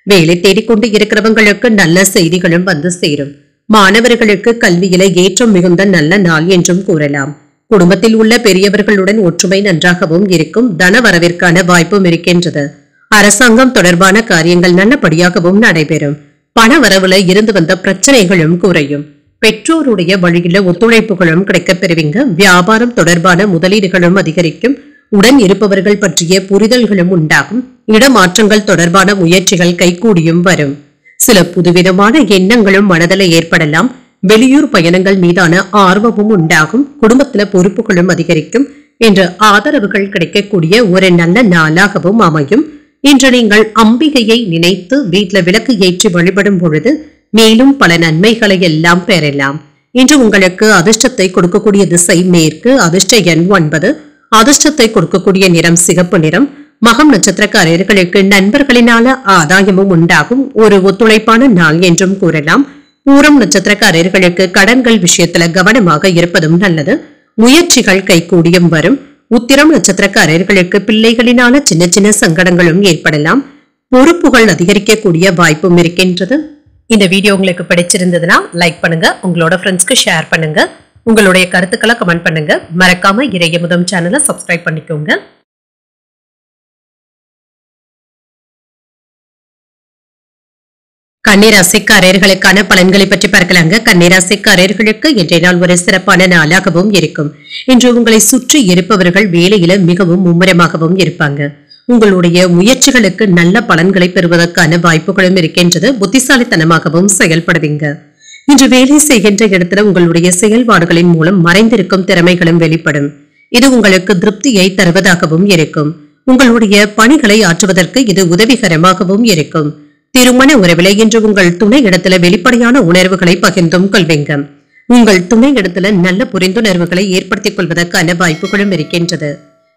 வேலை தேடிக்கொண்டு இருக்கிறவங்களுக்கு நல்ல செய்திகளும் வந்து சேரும். மாணவர்களுக்கு கல்வியில ஏற்றம் மிகுந்த நல்ல நாள் என்றும் கூறலாம். குடும்பத்தில் உள்ள பெரியவர்களுடன் ஒற்றுமை நன்றாகவும் இருக்கும். தன வரவிற்கான வாய்ப்பும் இருக்கின்றது. அரசாங்கம் தொடர்பான காரியங்கள் நல்லபடியாகவும் நடைபெறும். பண வரவுல இருந்து வந்த பிரச்சனைகளும் குறையும். பெற்றோருடைய வழியில ஒத்துழைப்புகளும் கிடைக்கப் பெறுவீங்க. வியாபாரம் தொடர்பான முதலீடுகளும் அதிகரிக்கும். உடன் இருப்பவர்கள் பற்றிய புரிதல்களும் உண்டாகும். இடமாற்றங்கள் தொடர்பான முயற்சிகள் கைகூடியும் வரும். சில புதுவிதமான எண்ணங்களும் மனதில் ஏற்படலாம். வெளியூர் பயணங்கள் மீதான ஆர்வமும் உண்டாகும். குடும்பத்துல பொறுப்புகளும் அதிகரிக்கும். என்று ஆதரவுகள் கிடைக்கக்கூடிய ஒரு நல்ல நாளாகவும் அமையும். இன்று நீங்கள் அம்பிகையை நினைத்து வீட்டுல விளக்கு ஏற்றி வழிபடும் பொழுது மேலும் பல நன்மைகளை எல்லாம் பெறலாம். இன்று உங்களுக்கு அதிர்ஷ்டத்தை கொடுக்கக்கூடிய திசை மேற்கு. அதிர்ஷ்ட எண் 9. அதிர்ஷ்டத்தை கொடுக்கக்கூடிய நிறம் சிகப்பு நிறம். மகம் நட்சத்திரக்காரர்களுக்கு நண்பர்களினால ஆதாயமும் உண்டாகும். ஒரு ஒத்துழைப்பான நாள் என்றும் கூறலாம். பூரம் நட்சத்திரக்காரர்களுக்கு கடன்கள் விஷயத்துல கவனமாக இருப்பதும் நல்லது. முயற்சிகள் கைகூடியும் வரும். உத்திரம் நட்சத்திரக்காரர்களுக்கு பிள்ளைகளினால சின்ன சின்ன சங்கடங்களும் ஏற்படலாம். பொறுப்புகள் அதிகரிக்கக்கூடிய வாய்ப்பும் இருக்கின்றது. இந்த வீடியோ உங்களுக்கு பிடிச்சிருந்ததுன்னா லைக் பண்ணுங்க. உங்களோட ஃப்ரெண்ட்ஸ்க்கு ஷேர் பண்ணுங்க. உங்களுடைய கருத்துக்களை கமெண்ட் பண்ணுங்க. மறக்காம இறையமுதம் சேனலை சப்ஸ்கிரைப் பண்ணிக்கோங்க. கன்னிராசிக்காரர்களுக்கான பலன்களை பற்றி பார்க்கலாங்க. கன்னிராசிக்காரர்களுக்கு இன்றைய நாள் ஒரு சிறப்பான நாளாகவும் இருக்கும். இன்று உங்களை சுற்றி இருப்பவர்கள் வேலையில மிகவும் மும்முரமாகவும் இருப்பாங்க. உங்களுடைய முயற்சிகளுக்கு நல்ல பலன்களை பெறுவதற்கான வாய்ப்புகளும் இருக்கின்றது. புத்திசாலித்தனமாகவும் செயல்படுவீங்க. இன்று வேலை செய்கின்ற இடத்துல உங்களுடைய செயல்பாடுகளின் மூலம் மறைந்திருக்கும் திறமைகளும் வெளிப்படும். இது உங்களுக்கு திருப்தியை தருவதாகவும் இருக்கும். உங்களுடைய பணிகளை ஆற்றுவதற்கு இது உதவிகரமாகவும் இருக்கும். திருமண உறவில இன்று உங்கள் துணை இடத்துல வெளிப்படையான உணர்வுகளை பகிர்ந்தும் கொள்வீங்க. உங்கள் துணை இடத்துல நல்ல புரிந்துணர்வுகளை ஏற்படுத்திக் கொள்வதற்கான வாய்ப்புகளும் இருக்கின்றது.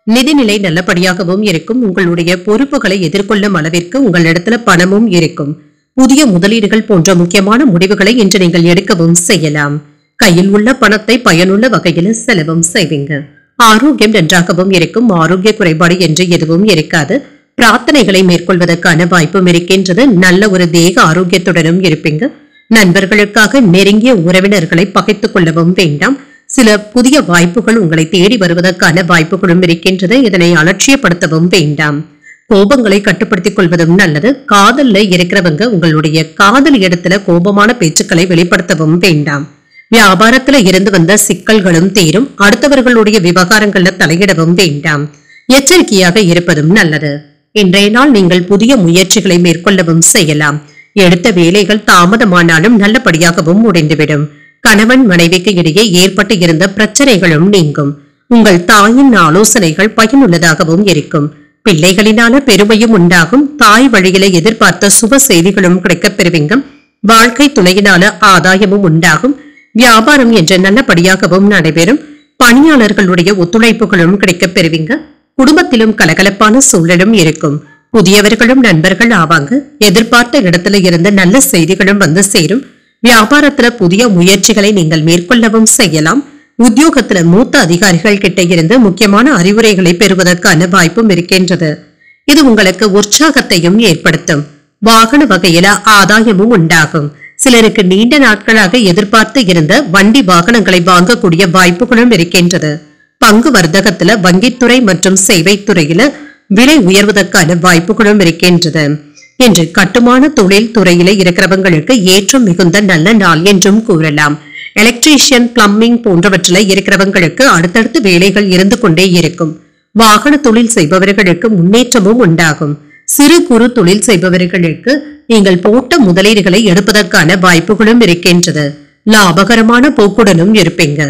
நிதிநிலை நல்லபடியாகவும் இருக்கும். உங்களுடைய பொறுப்புகளை எதிர்கொள்ளும் அளவிற்கு உங்களிடத்துல பணமும் இருக்கும். புதிய முதலீடுகள் போன்ற முக்கியமான முடிவுகளை இன்று நீங்கள் எடுக்கவும் செய்யலாம். கையில் உள்ள பணத்தை பயனுள்ள வகையில் செலவும் செய்வீங்க. ஆரோக்கியம் நன்றாகவும் இருக்கும். ஆரோக்கிய குறைபாடு என்று எதுவும் இருக்காது. பிரார்த்தனைகளை மேற்கொள்வதற்கான வாய்ப்பும் இருக்கின்றது. நல்ல ஒரு தேக ஆரோக்கியத்துடனும் இருப்பீங்க. நண்பர்களுக்காக நெருங்கிய உறவினர்களை பகைத்துக் கொள்ளவும் வேண்டாம். சில புதிய வாய்ப்புகள் உங்களை தேடி வருவதற்கான வாய்ப்புகளும் இருக்கின்றது. இதனை அலட்சியப்படுத்தவும் வேண்டாம். கோபங்களை கட்டுப்படுத்திக் கொள்வதும் நல்லது. காதல்ல இருக்கிறவங்க உங்களுடைய காதல் இடத்துல கோபமான பேச்சுக்களை வெளிப்படுத்தவும் வேண்டாம். வியாபாரத்துல இருந்து வந்த சிக்கல்களும் தீரும். அடுத்தவர்களுடைய விவகாரங்கள்ல தலையிடவும் வேண்டாம். எச்சரிக்கையாக இருப்பதும் நல்லது. இன்றைய நாள் நீங்கள் புதிய முயற்சிகளை மேற்கொள்ளவும் செய்யலாம். எடுத்த வேலைகள் தாமதமானாலும் நல்லபடியாகவும் முடிந்துவிடும். கணவன் மனைவிக்கு இடையே ஏற்பட்டு இருந்த பிரச்சனைகளும் நீங்கும். உங்கள் தாயின் ஆலோசனைகள் பயனுள்ளதாகவும் இருக்கும். பிள்ளைகளினால பெருமையும் உண்டாகும். தாய் வழியில எதிர்பார்த்த சுப செய்திகளும் கிடைக்கப் பெறுவீங்க. வாழ்க்கை துணையினால ஆதாயமும் உண்டாகும். வியாபாரம் என்ற நல்லபடியாகவும் நடைபெறும். பணியாளர்களுடைய ஒத்துழைப்புகளும் கிடைக்கப் பெறுவீங்க. குடும்பத்திலும் கலகலப்பான சூழலும் இருக்கும். புதியவர்களும் நண்பர்கள் ஆவாங்க. எதிர்பார்த்த இடத்துல இருந்து நல்ல செய்திகளும் வந்து சேரும். வியாபாரத்துல புதிய முயற்சிகளை நீங்கள் மேற்கொள்ளவும் செய்யலாம். உத்தியோகத்துல மூத்த அதிகாரிகள் கிட்ட இருந்து முக்கியமான அறிவுரைகளை பெறுவதற்கான வாய்ப்பும் இருக்கின்றது. இது உங்களுக்கு உற்சாகத்தையும் ஏற்படுத்தும். வாகன வகையில ஆதாயமும் உண்டாகும். சிலருக்கு நீண்ட நாட்களாக எதிர்பார்த்து இருந்த வண்டி வாகனங்களை வாங்கக்கூடிய வாய்ப்புகளும் இருக்கின்றது. பங்கு வர்த்தகத்துல வங்கித்துறை மற்றும் சேவைத்துறையில விலை உயர்வதற்கான வாய்ப்புகளும் இருக்கின்றது. என்று கட்டுமான தொழில் துறையில இருக்கிறவங்களுக்கு ஏற்றம் மிகுந்த நல்ல நாள் என்றும் கூறலாம். எலக்ட்ரீஷியன், பிளம்பிங் போன்றவற்றில இருக்கிறவங்களுக்கு அடுத்தடுத்து வேலைகள் இருந்து கொண்டே இருக்கும். வாகன தொழில் செய்பவர்களுக்கு முன்னேற்றமும் உண்டாகும். சிறு குறு தொழில் செய்பவர்களுக்கு நீங்கள் போட்ட முதலீடுகளை எடுப்பதற்கான வாய்ப்புகளும் இருக்கின்றது. லாபகரமான போக்குடனும் இருப்பீங்க.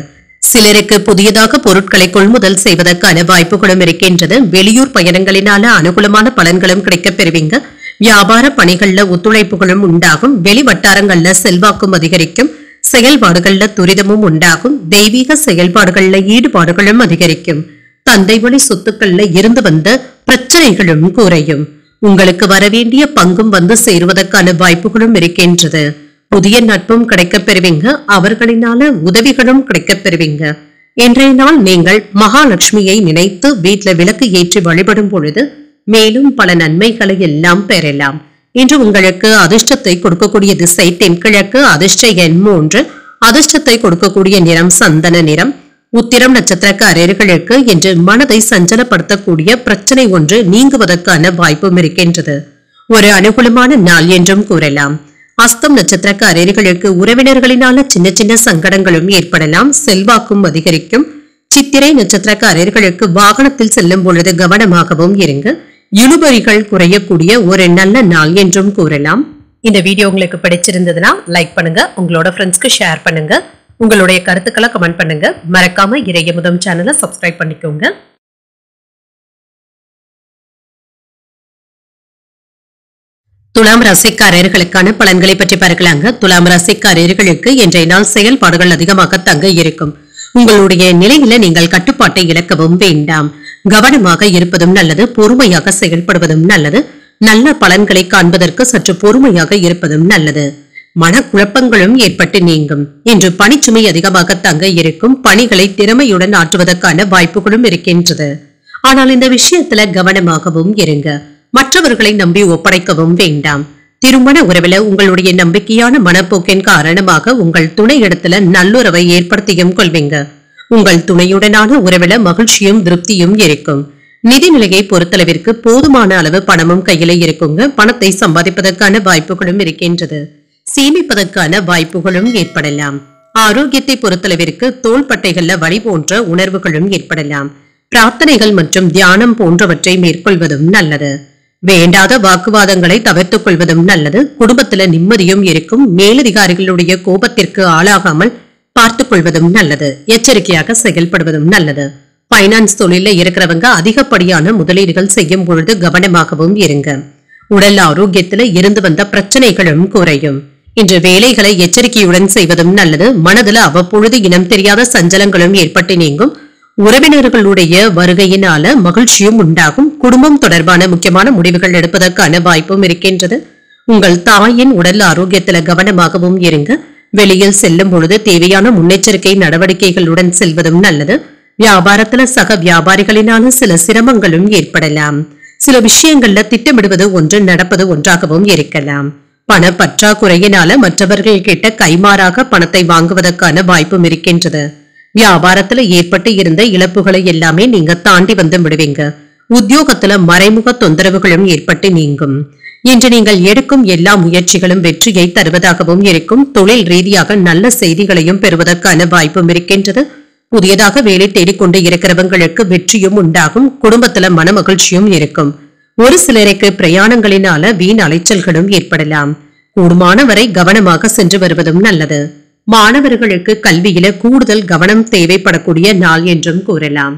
சிலருக்கு புதியதாக பொருட்களை கொள்முதல் செய்வதற்கான வாய்ப்புகளும் இருக்கின்றது. வெளியூர் பயணங்களினால அனுகூலமான பலன்களும் கிடைக்கப் பெறுவீங்க. வியாபார பணிகள்ல ஒத்துழைப்புகளும் உண்டாகும். வெளி வட்டாரங்கள்ல செல்வாக்கும் அதிகரிக்கும். செயல்பாடுகள்ல துரிதமும் உண்டாகும். தெய்வீக செயல்பாடுகள்ல ஈடுபாடுகளும் அதிகரிக்கும். தந்தை வழி சொத்துக்கள்ல இருந்து வந்த பிரச்சனைகளும் குறையும். உங்களுக்கு வரவேண்டிய பங்கும் வந்து சேருவதற்கான வாய்ப்புகளும் இருக்கின்றது. புதிய நட்பும் கிடைக்கப் பெறுவீங்க. அவர்களினால உதவிகளும் கிடைக்கப் பெறுவீங்க. இன்றைய நாள் நீங்கள் மகாலட்சுமியை நினைத்து வீட்டுல விளக்கு ஏற்றி வழிபடும் பொழுது மேலும் பல நன்மைகளை எல்லாம் பெறலாம். இன்று உங்களுக்கு அதிர்ஷ்டத்தை கொடுக்கக்கூடிய திசை தென்கிழக்கு. அதிர்ஷ்ட எண் 3. அதிர்ஷ்டத்தை கொடுக்கக்கூடிய நிறம் சந்தன நிறம். உத்திரம் நட்சத்திரக்காரர்களுக்கு இன்று மனதை சஞ்சலப்படுத்தக்கூடிய பிரச்சனை ஒன்று நீங்குவதற்கான வாய்ப்பும் இருக்கின்றது. ஒரு அனுகூலமான நாள் என்றும் கூறலாம். அஸ்தம் நட்சத்திரக்காரர்களுக்கு உறவினர்களினால சின்ன சின்ன சங்கடங்களும் ஏற்படலாம். செல்வாக்கும் அதிகரிக்கும். சித்திரை நட்சத்திரக்காரர்களுக்கு வாகனத்தில் செல்லும் பொழுது கவனமாகவும் இருங்க. இழுபறிகள் குறையக்கூடிய ஒரு நல்ல நாள் என்றும் கூறலாம். இந்த வீடியோ உங்களுக்கு பிடிச்சிருந்ததுன்னா லைக் பண்ணுங்க. உங்களோட ஃப்ரெண்ட்ஸ்க்கு ஷேர் பண்ணுங்க. உங்களுடைய கருத்துக்களை கமெண்ட் பண்ணுங்க. மறக்காம இறையமுதம் சேனலை சப்ஸ்கிரைப் பண்ணிக்கோங்க. துலாம் ராசிக்காரர்களுக்கான பலன்களை பற்றி பார்க்கலாங்க. துலாம் ராசிக்காரர்களுக்கு இன்றைய நாள் செயல்பாடுகள் அதிகமாக தங்க இருக்கும். உங்களுடைய நிலையில நீங்கள் கட்டுப்பாட்டை இழக்கவும் வேண்டாம். கவனமாக இருப்பதும் நல்லது. பொறுமையாக செயல்படுவதும் நல்லது. நல்ல பலன்களை காண்பதற்கு சற்று பொறுமையாக இருப்பதும் நல்லது. மனக்குழப்பங்களும் ஏற்பட்டு நீங்கும். இன்று பணிச்சுமை அதிகமாக தங்க இருக்கும். பணிகளை திறமையுடன் ஆற்றுவதற்கான வாய்ப்புகளும் இருக்கின்றது. ஆனால் இந்த விஷயத்துல கவனமாகவும் இருங்க. மற்றவர்களை நம்பி ஒப்படைக்கவும் வேண்டாம். திருமண உறவுல உங்களுடைய நம்பிக்கையான மனப்போக்கின் காரணமாக உங்கள் துணை இடத்துல நல்லுறவை ஏற்படுத்தியும் கொள்வீங்க. உங்கள் துணையுடனான உறவுல மகிழ்ச்சியும் திருப்தியும் இருக்கும். நிதிநிலையை பொறுத்தளவிற்கு போதுமான அளவு பணமும் கையில இருக்குங்க. பணத்தை சம்பாதிப்பதற்கான வாய்ப்புகளும் இருக்கின்றது. சேமிப்பதற்கான வாய்ப்புகளும் ஏற்படலாம். ஆரோக்கியத்தை பொறுத்தளவிற்கு தோள்பட்டைகள்ல வலி போன்ற உணர்வுகளும் ஏற்படலாம். பிரார்த்தனைகள் மற்றும் தியானம் போன்றவற்றை மேற்கொள்வதும் நல்லது. வேண்டாத வாக்குவாதங்களை தவிர்த்துக் கொள்வதும் நல்லது. குடும்பத்துல நிம்மதியும் இருக்கும். மேலதிகாரிகளுடைய கோபத்திற்கு ஆளாகாமல் பார்த்துக் கொள்வதும் நல்லது. எச்சரிக்கையாக செயல்படுவதும் நல்லது. பைனான்ஸ் தொழில இருக்கிறவங்க அதிகப்படியான முதலீடுகள் செய்யும் பொழுது கவனமாகவும் இருங்க. உடல் ஆரோக்கியத்துல இருந்து வந்த பிரச்சனைகளும் குறையும். இன்று வேலைகளை எச்சரிக்கையுடன் செய்வதும் நல்லது. மனதுல அவ்வப்பொழுது இனம் தெரியாத சஞ்சலங்களும் ஏற்பட்டு நீங்கும். உறவினர்களுடைய வருகையினால மகிழ்ச்சியும் உண்டாகும். குடும்பம் தொடர்பான முக்கியமான முடிவுகள் எடுப்பதற்கான வாய்ப்பும் இருக்கின்றது. உங்கள் தாயின் உடல் ஆரோக்கியத்துல கவனமாகவும் இருங்க. வெளியில் செல்லும் பொழுது தேவையான முன்னெச்சரிக்கை நடவடிக்கைகளுடன் செல்வதும் நல்லது. வியாபாரத்துல சக வியாபாரிகளினால சில சிரமங்களும் ஏற்படலாம். சில விஷயங்கள்ல திட்டமிடுவது ஒன்று நடப்பது ஒன்றாகவும் இருக்கலாம். பண பற்றாக்குறையினால மற்றவர்கள் கிட்ட கைமாறாக பணத்தை வாங்குவதற்கான வாய்ப்பும் இருக்கின்றது. வியாபாரத்துல ஏற்பட்டு இருந்த இழப்புகளை எல்லாமே நீங்க தாண்டி வந்து விடுவீங்க. உத்தியோகத்துல மறைமுக தொந்தரவுகளும் ஏற்பட்டு நீங்கும். இன்று நீங்கள் எடுக்கும் எல்லா முயற்சிகளும் வெற்றியை தருவதாகவும் இருக்கும். தொழில் ரீதியாக நல்ல செய்திகளையும் பெறுவதற்கான வாய்ப்பும் இருக்கின்றது. புதியதாக வேலை தேடிக்கொண்டு இருக்கிறவங்களுக்கு வெற்றியும் உண்டாகும். குடும்பத்துல மன மகிழ்ச்சியும் இருக்கும். ஒரு சிலருக்கு பிரயாணங்களினால வீண் அலைச்சல்களும் ஏற்படலாம். கூடுமான வரை கவனமாக சென்று வருவதும் நல்லது. மாணவர்களுக்கு கல்வியில கூடுதல் கவனம் தேவைப்படக்கூடிய நாள் என்றும் கூறலாம்.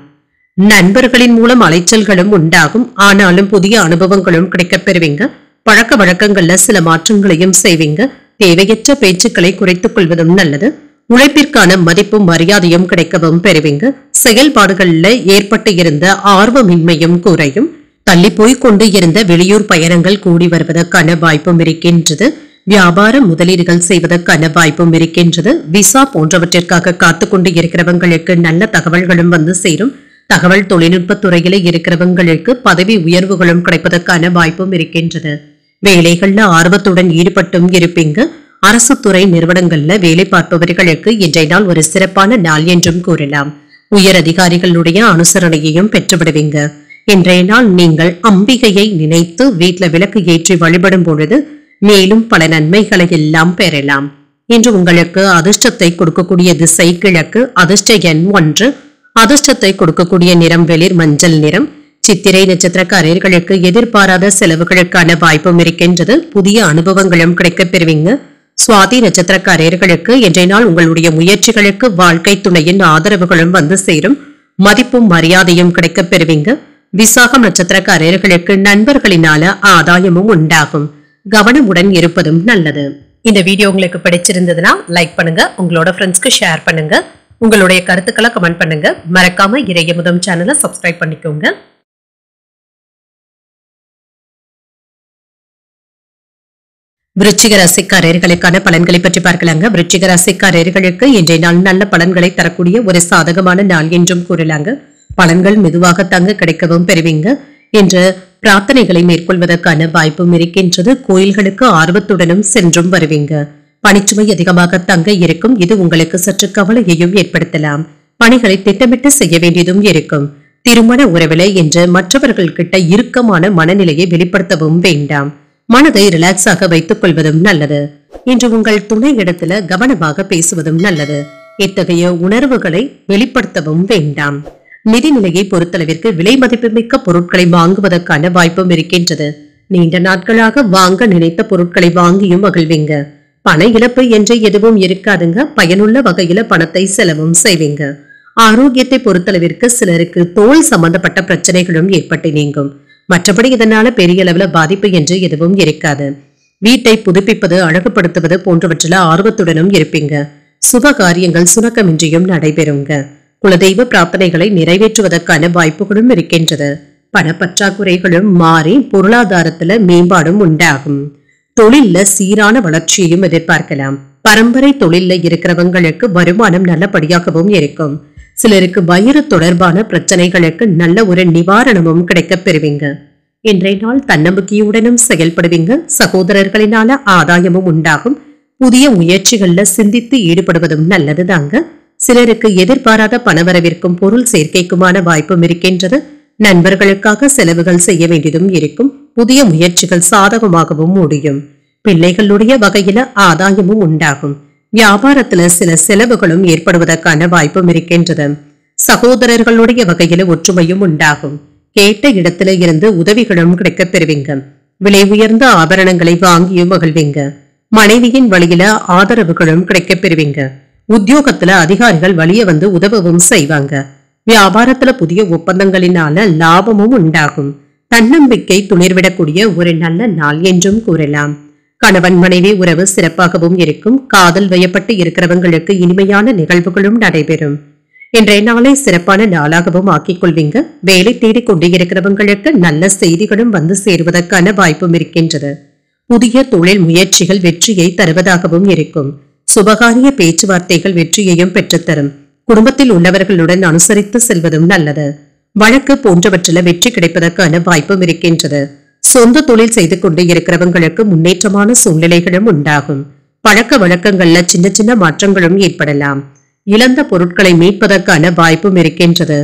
நண்பர்களின் மூலம் அலைச்சல்களும் உண்டாகும். ஆனாலும் புதிய அனுபவங்களும் கிடைக்கப் பெறுவீங்க. பழக்க வழக்கங்கள்ல சில மாற்றங்களையும் செய்வீங்க. தேவையற்ற பேச்சுக்களை குறைத்துக் கொள்வதும் நல்லது. உழைப்பிற்கான மதிப்பும் மரியாதையும் கிடைக்கவும் பெறுவீங்க. செயல்பாடுகள்ல ஏற்பட்டு இருந்த ஆர்வமின்மையும் குறையும். தள்ளி போய்கொண்டு இருந்த வெளியூர் பயணங்கள் கூடி வருவதற்கான வாய்ப்பும் இருக்கின்றது. வியாபார முதலீடுகள் செய்வதற்கான வாய்ப்பும் இருக்கின்றது. விசா போன்றவற்றிற்காக காத்துக்கொண்டு இருக்கிறவங்களுக்கு நல்ல தகவல்களும் வந்து சேரும். தகவல் தொழில்நுட்ப துறையில இருக்கிறவங்களுக்கு பதவி உயர்வுகளும் கிடைப்பதற்கான வாய்ப்பும் இருக்கின்றது. வேலைகள்ல ஆர்வத்துடன் ஈடுபட்டும் இருப்பீங்க. அரசு துறை நிறுவனங்கள்ல வேலை பார்ப்பவர்களுக்கு இன்றைய நாள் ஒரு சிறப்பான நாள் என்றும் கூறலாம். உயர் அதிகாரிகளுடைய அனுசரணையையும் பெற்றுவிடுவீங்க. இன்றைய நாள் நீங்கள் அம்பிகையை நினைத்து வீட்டுல விளக்கு ஏற்றி வழிபடும் பொழுது மேலும் பல நன்மைகளை எல்லாம் பெறலாம். இன்று உங்களுக்கு அதிர்ஷ்டத்தை கொடுக்கக்கூடிய திசை கிழக்கு. அதிர்ஷ்ட எண் 1. அதிர்ஷ்டத்தை கொடுக்கக்கூடிய நிறம் வெளிர் மஞ்சள் நிறம். சித்திரை நட்சத்திரக்காரர்களுக்கு எதிர்பாராத செலவுகளுக்கான வாய்ப்பும் இருக்கின்றது. புதிய அனுபவங்களும் கிடைக்கப் பெறுவீங்க. சுவாதி நட்சத்திரக்காரர்களுக்கு இன்றைய நாள் உங்களுடைய முயற்சிகளுக்கு வாழ்க்கை துணையின் ஆதரவுகளும் வந்து சேரும். மதிப்பும் மரியாதையும் கிடைக்கப் பெறுவீங்க. விசாகம் நட்சத்திரக்காரர்களுக்கு நண்பர்களினால ஆதாயமும் உண்டாகும். கவனமுடன் இருப்பதும் நல்லது. இந்த வீடியோ உங்களுக்கு பிடிச்சிருந்ததுன்னா லைக் பண்ணுங்க, உங்களோட ஃப்ரெண்ட்ஸ்க்கு ஷேர் பண்ணுங்க, உங்களுடைய கருத்துக்களை கமெண்ட் பண்ணுங்க. மறக்காம இறையமுதம் சேனலை சப்ஸ்கிரைப் பண்ணிக்கோங்க. விருச்சிக ராசிக்காரர்களுக்கான பலன்களை பற்றி பார்க்கலாங்க. விருச்சிக ராசிக்காரர்களுக்கு இன்றைய நாள் நல்ல பலன்களை தரக்கூடிய ஒரு சாதகமான நாள் என்றும் கூறலாங்க. பலன்கள் மெதுவாக தங்க கிடைக்கவும் பெறுவீங்க. இன்று பிரார்த்தனைகளை மேற்கொள்வதற்கான வாய்ப்பும் இருக்கின்றது. கோயில்களுக்கு ஆர்வத்துடனும் சென்றும் வருவீங்க. பணிச்சுமை அதிகமாக தங்க இருக்கும். இது உங்களுக்கு சற்று கவலையையும் ஏற்படுத்தலாம். பணிகளை திட்டமிட்டு செய்ய வேண்டியதும் இருக்கும். திருமண உறவிலை என்று மற்றவர்கள் கிட்ட இறுக்கமான மனநிலையை வெளிப்படுத்தவும் வேண்டாம். மனதை ரிலாக்ஸாக வைத்துக் கொள்வதும் நல்லது. இன்று உங்கள் துணை இடத்துல கவனமாக பேசுவதும் நல்லது. இத்தகைய உணர்வுகளை வெளிப்படுத்தவும் வேண்டாம். நிதிநிலையை பொறுத்தளவிற்கு விலை மதிப்புமிக்க பொருட்களை வாங்குவதற்கான வாய்ப்பும் இருக்கின்றது. நீண்ட நாட்களாக வாங்க நினைத்த பொருட்களை வாங்கியும் மகிழ்வீங்க. பண இழப்பு என்று எதுவும் இருக்காதுங்க. பயனுள்ள வகையில பணத்தை செலவும் செய்வீங்க. ஆரோக்கியத்தை பொறுத்தளவிற்கு சிலருக்கு தோல் சம்பந்தப்பட்ட பிரச்சனைகளும் ஏற்பட்டு நீங்கும். மற்றபடி இதனால பெரிய அளவுல பாதிப்பு என்று எதுவும் இருக்காது. வீட்டை புதுப்பிப்பது, அழகுபடுத்துவது போன்றவற்றில ஆர்வத்துடனும் இருப்பீங்க. சுப காரியங்கள் சுணக்கமின்றியும் நடைபெறுங்க. குலதெய்வ பிரார்த்தனைகளை நிறைவேற்றுவதற்கான வாய்ப்புகளும் இருக்கின்றது. பணப்பற்றாக்குறைகளும் மாறி பொருளாதாரத்துல மேம்பாடும் உண்டாகும். தொழில்ல சீரான வளர்ச்சியையும் எதிர்பார்க்கலாம். பரம்பரை தொழில்ல இருக்கிறவங்களுக்கு வருமானம் நல்லபடியாகவும் இருக்கும். சிலருக்கு வயிறு தொடர்பான பிரச்சனைகளுக்கு நல்ல ஒரு நிவாரணமும் கிடைக்கப் பெறுவீங்க. இன்றைய நாள் தன்னம்பிக்கையுடனும் செயல்படுவீங்க. சகோதரர்களினால ஆதாயமும் உண்டாகும். புதிய முயற்சிகள்ல சிந்தித்து ஈடுபடுவதும் நல்லதுதாங்க. சிலருக்கு எதிர்பாராத பணவரவிற்கும் பொருள் சேர்க்கைக்குமான வாய்ப்பும் இருக்கின்றது. நண்பர்களுக்காக செலவுகள் செய்ய வேண்டியதும் இருக்கும். புதிய முயற்சிகள் சாதகமாகவும் முடியும். பிள்ளைகளுடைய வகையில ஆதாயமும் உண்டாகும். வியாபாரத்துல சில செலவுகளும் ஏற்படுவதற்கான வாய்ப்பும் இருக்கின்றது. சகோதரர்களுடைய வகையில ஒற்றுமையும் உண்டாகும். கேட்ட இடத்துல இருந்து உதவிகளும் கிடைக்கப் பெறுவீங்க. விலை உயர்ந்த ஆபரணங்களை வாங்கியும் மகிழ்வீங்க. மனைவியின் வழியில ஆதரவுகளும் கிடைக்கப் பெறுவீங்க. உத்தியோகத்துல அதிகாரிகள் வழிய வந்து உதவவும் செய்வாங்க. வியாபாரத்துல புதிய ஒப்பந்தங்களினால லாபமும் உண்டாகும். தன்னம்பிக்கை துளிர்விடக்கூடிய ஒரு நல்ல நாள் என்றும் கூறலாம். கணவன் மனைவி உறவு சிறப்பாகவும் இருக்கும். காதல் வயப்பட்டு இருக்கிறவங்களுக்கு இனிமையான நிகழ்வுகளும் நடைபெறும். இன்றைய நாளை சிறப்பான நாளாகவும் ஆக்கிக் கொள்வீங்க. வேலை தேடிக் கொண்டு இருக்கிறவங்களுக்கு நல்ல செய்திகளும் வந்து சேருவதற்கான வாய்ப்பும் இருக்கின்றது. புதிய தொழில் முயற்சிகள் வெற்றியை தருவதாகவும் இருக்கும். சுபகாரிய பேச்சுவார்த்தைகள் வெற்றியையும் பெற்றுத்தரும். குடும்பத்தில் உள்ளவர்களுடன் அனுசரித்து செல்வதும் நல்லது. வழக்கு போன்றவற்றில வெற்றி கிடைப்பதற்கான வாய்ப்பும் இருக்கின்றது. சொந்த தொழில் செய்து கொண்டு இருக்கிறவங்களுக்கு முன்னேற்றமான சூழ்நிலைகளும் உண்டாகும். பழக்க வழக்கங்கள்ல சின்ன சின்ன மாற்றங்களும் ஏற்படலாம். இழந்த பொருட்களை மீட்பதற்கான வாய்ப்பும் இருக்கின்றது.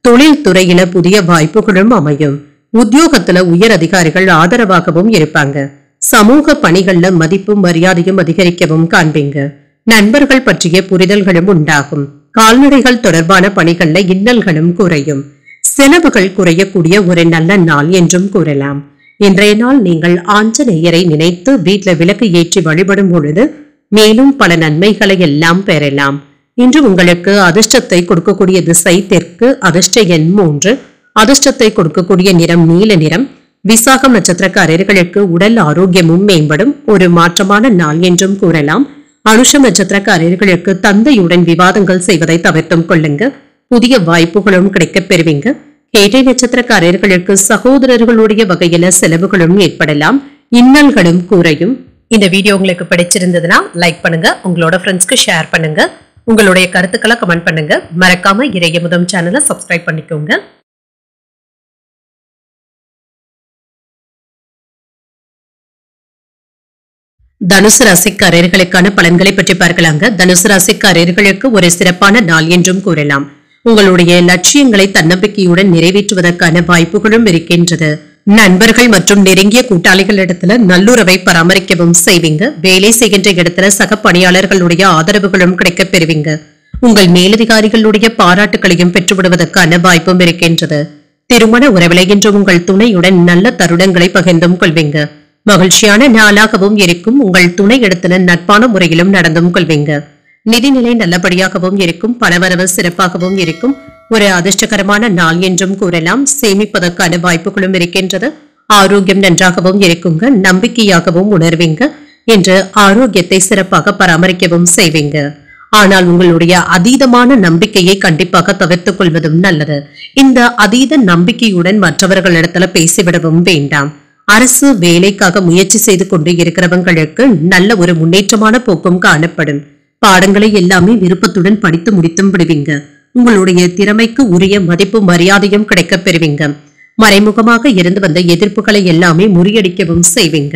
தொழில் துறையில புதிய வாய்ப்புகளும் அமையும். உத்தியோகத்துல உயர் அதிகாரிகள் ஆதரவாகவும் இருப்பாங்க. சமூக பணிகள்ல மதிப்பும் மரியாதையும் அதிகரிக்கவும் காண்பீங்க. நண்பர்கள் பற்றிய புரிதல்களும் உண்டாகும். கால்நடைகள் தொடர்பான பணிகள்ல இன்னல்களும் குறையும். செலவுகள் குறையக்கூடிய ஒரு நல்ல நாள் என்றும் கூறலாம். இன்றைய நாள் நீங்கள் ஆஞ்சநேயரை நினைத்து வீட்டுல விளக்கு ஏற்றி வழிபடும் பொழுது மேலும் பல நன்மைகளை எல்லாம் பெறலாம். இன்று உங்களுக்கு அதிர்ஷ்டத்தை கொடுக்கக்கூடிய திசை தெற்கு. அதிர்ஷ்ட எண் 3. அதிர்ஷ்டத்தை கொடுக்கக்கூடிய நிறம் நீல நிறம். விசாகம் நட்சத்திரக்காரர்களுக்கு உடல் ஆரோக்கியமும் மேம்படும். ஒரு மாற்றமான நாள் என்றும் கூறலாம். அனுஷம் நட்சத்திரக்காரர்களுக்கு தந்தையுடன் விவாதங்கள் செய்வதை தவிர்த்தும் கொள்ளுங்க. புதிய வாய்ப்புகளும் கிடைக்கப் பெறுவீங்க. கேட்டை நட்சத்திரக்காரர்களுக்கு சகோதரர்களுடைய வகையில செலவுகளும் ஏற்படலாம். இன்னல்களும் குறையும். இந்த வீடியோ உங்களுக்கு பிடிச்சிருந்ததுன்னா லைக் பண்ணுங்க, உங்களோட ஃப்ரெண்ட்ஸ்க்கு ஷேர் பண்ணுங்க, உங்களுடைய கருத்துக்களை கமெண்ட் பண்ணுங்க. மறக்காம இறையமுதம் சேனலை சப்ஸ்கிரைப் பண்ணிக்கோங்க. தனுசு ராசிக்காரர்களுக்கான பலன்களை பற்றி பார்க்கலாங்க. தனுசு ராசிக்காரர்களுக்கு ஒரு சிறப்பான நாள் என்றும் கூறலாம். உங்களுடைய லட்சியங்களை தன்னம்பிக்கையுடன் நிறைவேற்றுவதற்கான வாய்ப்புகளும் இருக்கின்றது. நண்பர்கள் மற்றும் நெருங்கிய கூட்டாளிகளிடத்துல நல்லுறவை பராமரிக்கவும் செய்வீங்க. வேலை செய்கின்ற இடத்துல சக பணியாளர்களுடைய ஆதரவுகளும் கிடைக்கப் பெறுவீங்க. உங்கள் மேலதிகாரிகளுடைய பாராட்டுகளையும் பெற்றுவிடுவதற்கான வாய்ப்பும் இருக்கின்றது. திருமண உறவிலை இன்று உங்கள் துணையுடன் நல்ல தருணங்களை பகிர்ந்தும் கொள்வீங்க. மகிழ்ச்சியான நாளாகவும் இருக்கும். உங்கள் துணை இடத்துல நட்பான முறையிலும் நடந்தும் கொள்வீங்க. நிதிநிலை நல்லபடியாகவும் இருக்கும். பணவரவு சிறப்பாகவும் இருக்கும். ஒரு அதிர்ஷ்டகரமான நாள் என்றும் கூறலாம். சேமிப்பதற்கான வாய்ப்புகளும் இருக்கின்றது. ஆரோக்கியம் நன்றாகவும் இருக்குங்க. நம்பிக்கையாகவும் உணர்வீங்க. என்று ஆரோக்கியத்தை சிறப்பாக பராமரிக்கவும் செய்வீங்க. ஆனால் உங்களுடைய அதீதமான நம்பிக்கையை கண்டிப்பாக தவிர்த்துக் கொள்வதும் நல்லது. இந்த அதீத நம்பிக்கையுடன் மற்றவர்களிடத்துல பேசிவிடவும் வேண்டாம். அரசு வேலைக்காக முயற்சி செய்து கொண்டு இருக்கிறவங்களுக்கு நல்ல ஒரு முன்னேற்றமான போக்கும் காணப்படும். பாடங்களை எல்லாமே விருப்பத்துடன் படித்து முடித்தும் விடுவீங்க. உங்களுடைய திறமைக்கு உரிய மதிப்பு மரியாதையும் கிடைக்கப் பெறுவீங்க. மறைமுகமாக இருந்து வந்த எதிர்ப்புகளை எல்லாமே முறியடிக்கவும் செய்வீங்க.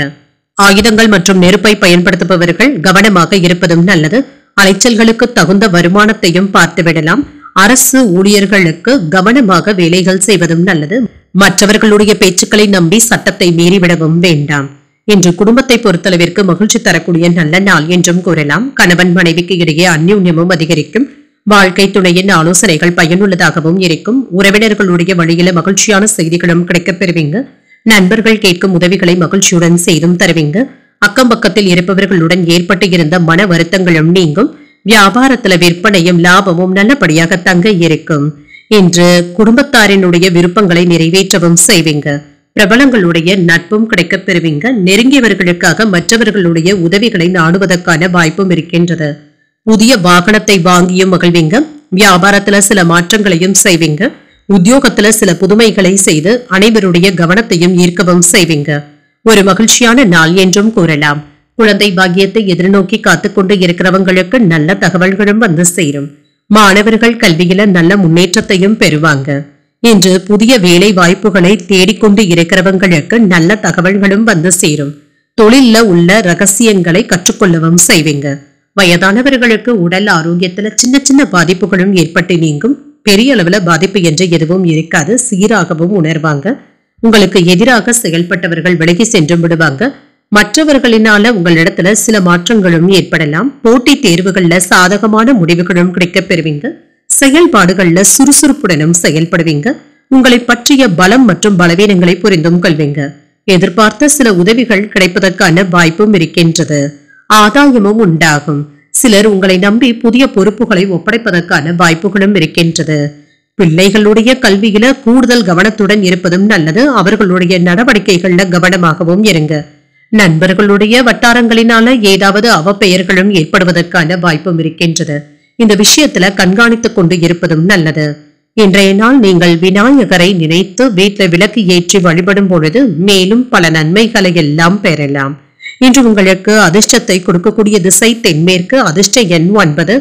ஆயுதங்கள் மற்றும் நெருப்பை பயன்படுத்துபவர்கள் கவனமாக இருப்பதும் நல்லது. அலைச்சல்களுக்கு தகுந்த வருமானத்தையும் பார்த்துவிடலாம். அரசு ஊழியர்களுக்கு கவனமாக வேலைகள் செய்வதும் நல்லது. மற்றவர்களுடைய பேச்சுக்களை நம்பி சட்டத்தை மீறிவிடவும் வேண்டாம். இன்று குடும்பத்தை பொறுத்தளவிற்கு மகிழ்ச்சி தரக்கூடிய நல்ல நாள் என்றும் கூறலாம். கணவன் மனைவிக்கு இடையே அந்யோன்யமும் அதிகரிக்கும். வாழ்க்கை துணையின் ஆலோசனைகள் பயனுள்ளதாகவும் இருக்கும். உறவினர்களுடைய வழியில மகிழ்ச்சியான செய்திகளும் கிடைக்கப் பெறுவீங்க. நண்பர்கள் கேட்கும் உதவிகளை மகிழ்ச்சியுடன் செய்தும் தருவீங்க. அக்கம் பக்கத்தில் இருப்பவர்களுடன் ஏற்பட்டு இருந்த மன வருத்தங்களும் நீங்கும். வியாபாரத்துல விற்பனையும் லாபமும் நல்லபடியாக தங்க இருக்கும். இன்று குடும்பத்தாரினுடைய விருப்பங்களை நிறைவேற்றவும் செய்வீங்க. பிரபலங்களுடைய நட்பும் கிடைக்கப் பெறுவீங்க. நெருங்கியவர்களுக்காக மற்றவர்களுடைய உதவிகளை நாடுவதற்கான வாய்ப்பும் இருக்கின்றது. புதிய வாகனத்தை வாங்கியும் மகிழ்வீங்க. வியாபாரத்துல சில மாற்றங்களையும் செய்வீங்க. உத்தியோகத்துல சில புதுமைகளை செய்து அனைவருடைய கவனத்தையும் ஈர்க்கவும் செய்வீங்க. ஒரு மகிழ்ச்சியான நாள் என்றும் கூறலாம். குழந்தை பாக்கியத்தை எதிர்நோக்கி காத்துக்கொண்டு இருக்கிறவங்களுக்கு நல்ல தகவல்களும் வந்து சேரும். மாணவர்கள் கல்வியில நல்ல முன்னேற்றத்தையும் பெறுவாங்க. இன்று புதிய வேலை வாய்ப்புகளை தேடிக்கொண்டு இருக்கிறவங்களுக்கு நல்ல தகவல்களும் வந்து சேரும். தொழில்ல உள்ள ரகசியங்களை கற்றுக்கொள்ளவும் செய்வீங்க. வயதானவர்களுக்கு உடல் ஆரோக்கியத்துல சின்ன சின்ன பாதிப்புகளும் ஏற்பட்டு நீங்கும். பெரிய அளவுல பாதிப்பு என்று எதுவும் இருக்காது. சீராகவும் உணர்வாங்க. உங்களுக்கு எதிராக செயல்பட்டவர்கள் விலகி சென்று விடுவாங்க. மற்றவர்களினால உங்களிடத்துல சில மாற்றங்களும் ஏற்படலாம். போட்டி தேர்வுகள்ல சாதகமான முடிவுகளும் கிடைக்கப் பெறுவீங்க. செயல்பாடுகள்ல சுறுசுறுப்புடனும் செயல்படுவீங்க. உங்களை பற்றிய பலம் மற்றும் பலவீனங்களை புரிந்தும் கொள்வீங்க. எதிர்பார்த்த சில உதவிகள் கிடைப்பதற்கான வாய்ப்பும் இருக்கின்றது. ஆதாயமும் உண்டாகும். சிலர் உங்களை நம்பி புதிய பொறுப்புகளை ஒப்படைப்பதற்கான வாய்ப்புகளும் இருக்கின்றது. பிள்ளைகளுடைய கல்வியில கூடுதல் கவனத்துடன் இருப்பதும் நல்லது. அவர்களுடைய நடவடிக்கைகள்ல கவனமாகவும் இருங்க. நண்பர்களுடைய வட்டாரங்களினால ஏதாவது அவப்பெயர்களும் ஏற்படுவதற்கான வாய்ப்பும் இருக்கின்றது. இந்த விஷயத்துல கண்காணித்துக் கொண்டு இருப்பதும் நல்லது. இன்றைய நாள் நீங்கள் விநாயகரை நினைத்து வீட்டில் விளக்கு ஏற்றி வழிபடும் பொழுது மேலும் பல நன்மைகளை எல்லாம் பெறலாம். இன்று உங்களுக்கு அதிர்ஷ்டத்தை கொடுக்கக்கூடிய திசை தென்மேற்கு. அதிர்ஷ்ட எண் 9.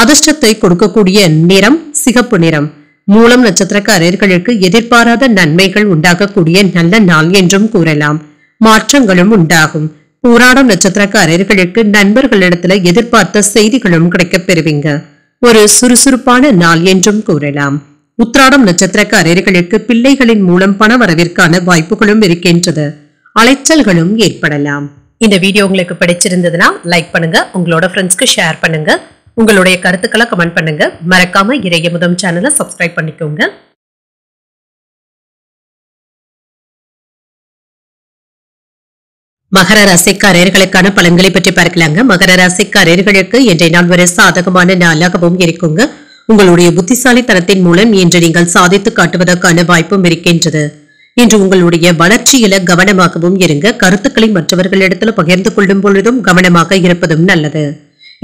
அதிர்ஷ்டத்தை கொடுக்கக்கூடிய நிறம் சிகப்பு நிறம். மூலம் நட்சத்திரக்காரர்களுக்கு எதிர்பாராத நன்மைகள் உண்டாகக்கூடிய நல்ல நாள் என்றும் கூறலாம். மாற்றங்களும் உண்டாகும். பூராடம் நட்சத்திரக்காரர்களுக்கு நண்பர்களிடத்துல எதிர்பார்த்த செய்திகளும் கிடைக்கப் பெறுவீங்க. ஒரு சுறுசுறுப்பான நாள் என்றும் கூறலாம். உத்திராடம் நட்சத்திரக்காரர்களுக்கு பிள்ளைகளின் மூலம் பண வரவிற்கான வாய்ப்புகளும் இருக்கின்றது. அலைச்சல்களும் ஏற்படலாம். இந்த வீடியோ உங்களுக்கு பிடிச்சிருந்ததுன்னா லைக் பண்ணுங்க. உங்களோட ஃப்ரெண்ட்ஸ்க்கு ஷேர் பண்ணுங்க. உங்களுடைய கருத்துக்களை கமெண்ட் பண்ணுங்க. மறக்காம இறையமுதம் சேனலை சப்ஸ்கிரைப் பண்ணிக்கோங்க. மகர ராசிக்காரர்களுக்கான பலன்களை பற்றி பார்க்கலாங்க. மகர ராசிக்காரர்களுக்கு இன்றைய நாள் ஒரு சாதகமான நாளாகவும் இருக்குங்க. உங்களுடைய புத்திசாலித்தனத்தின் மூலம் இன்று நீங்கள் சாதித்து காட்டுவதற்கான வாய்ப்பும் இருக்கின்றது. இன்று உங்களுடைய வளர்ச்சியில கவனமாகவும் இருங்க. கருத்துக்களை மற்றவர்களிடத்துல பகிர்ந்து கொள்ளும் பொழுதும் கவனமாக இருப்பதும் நல்லது.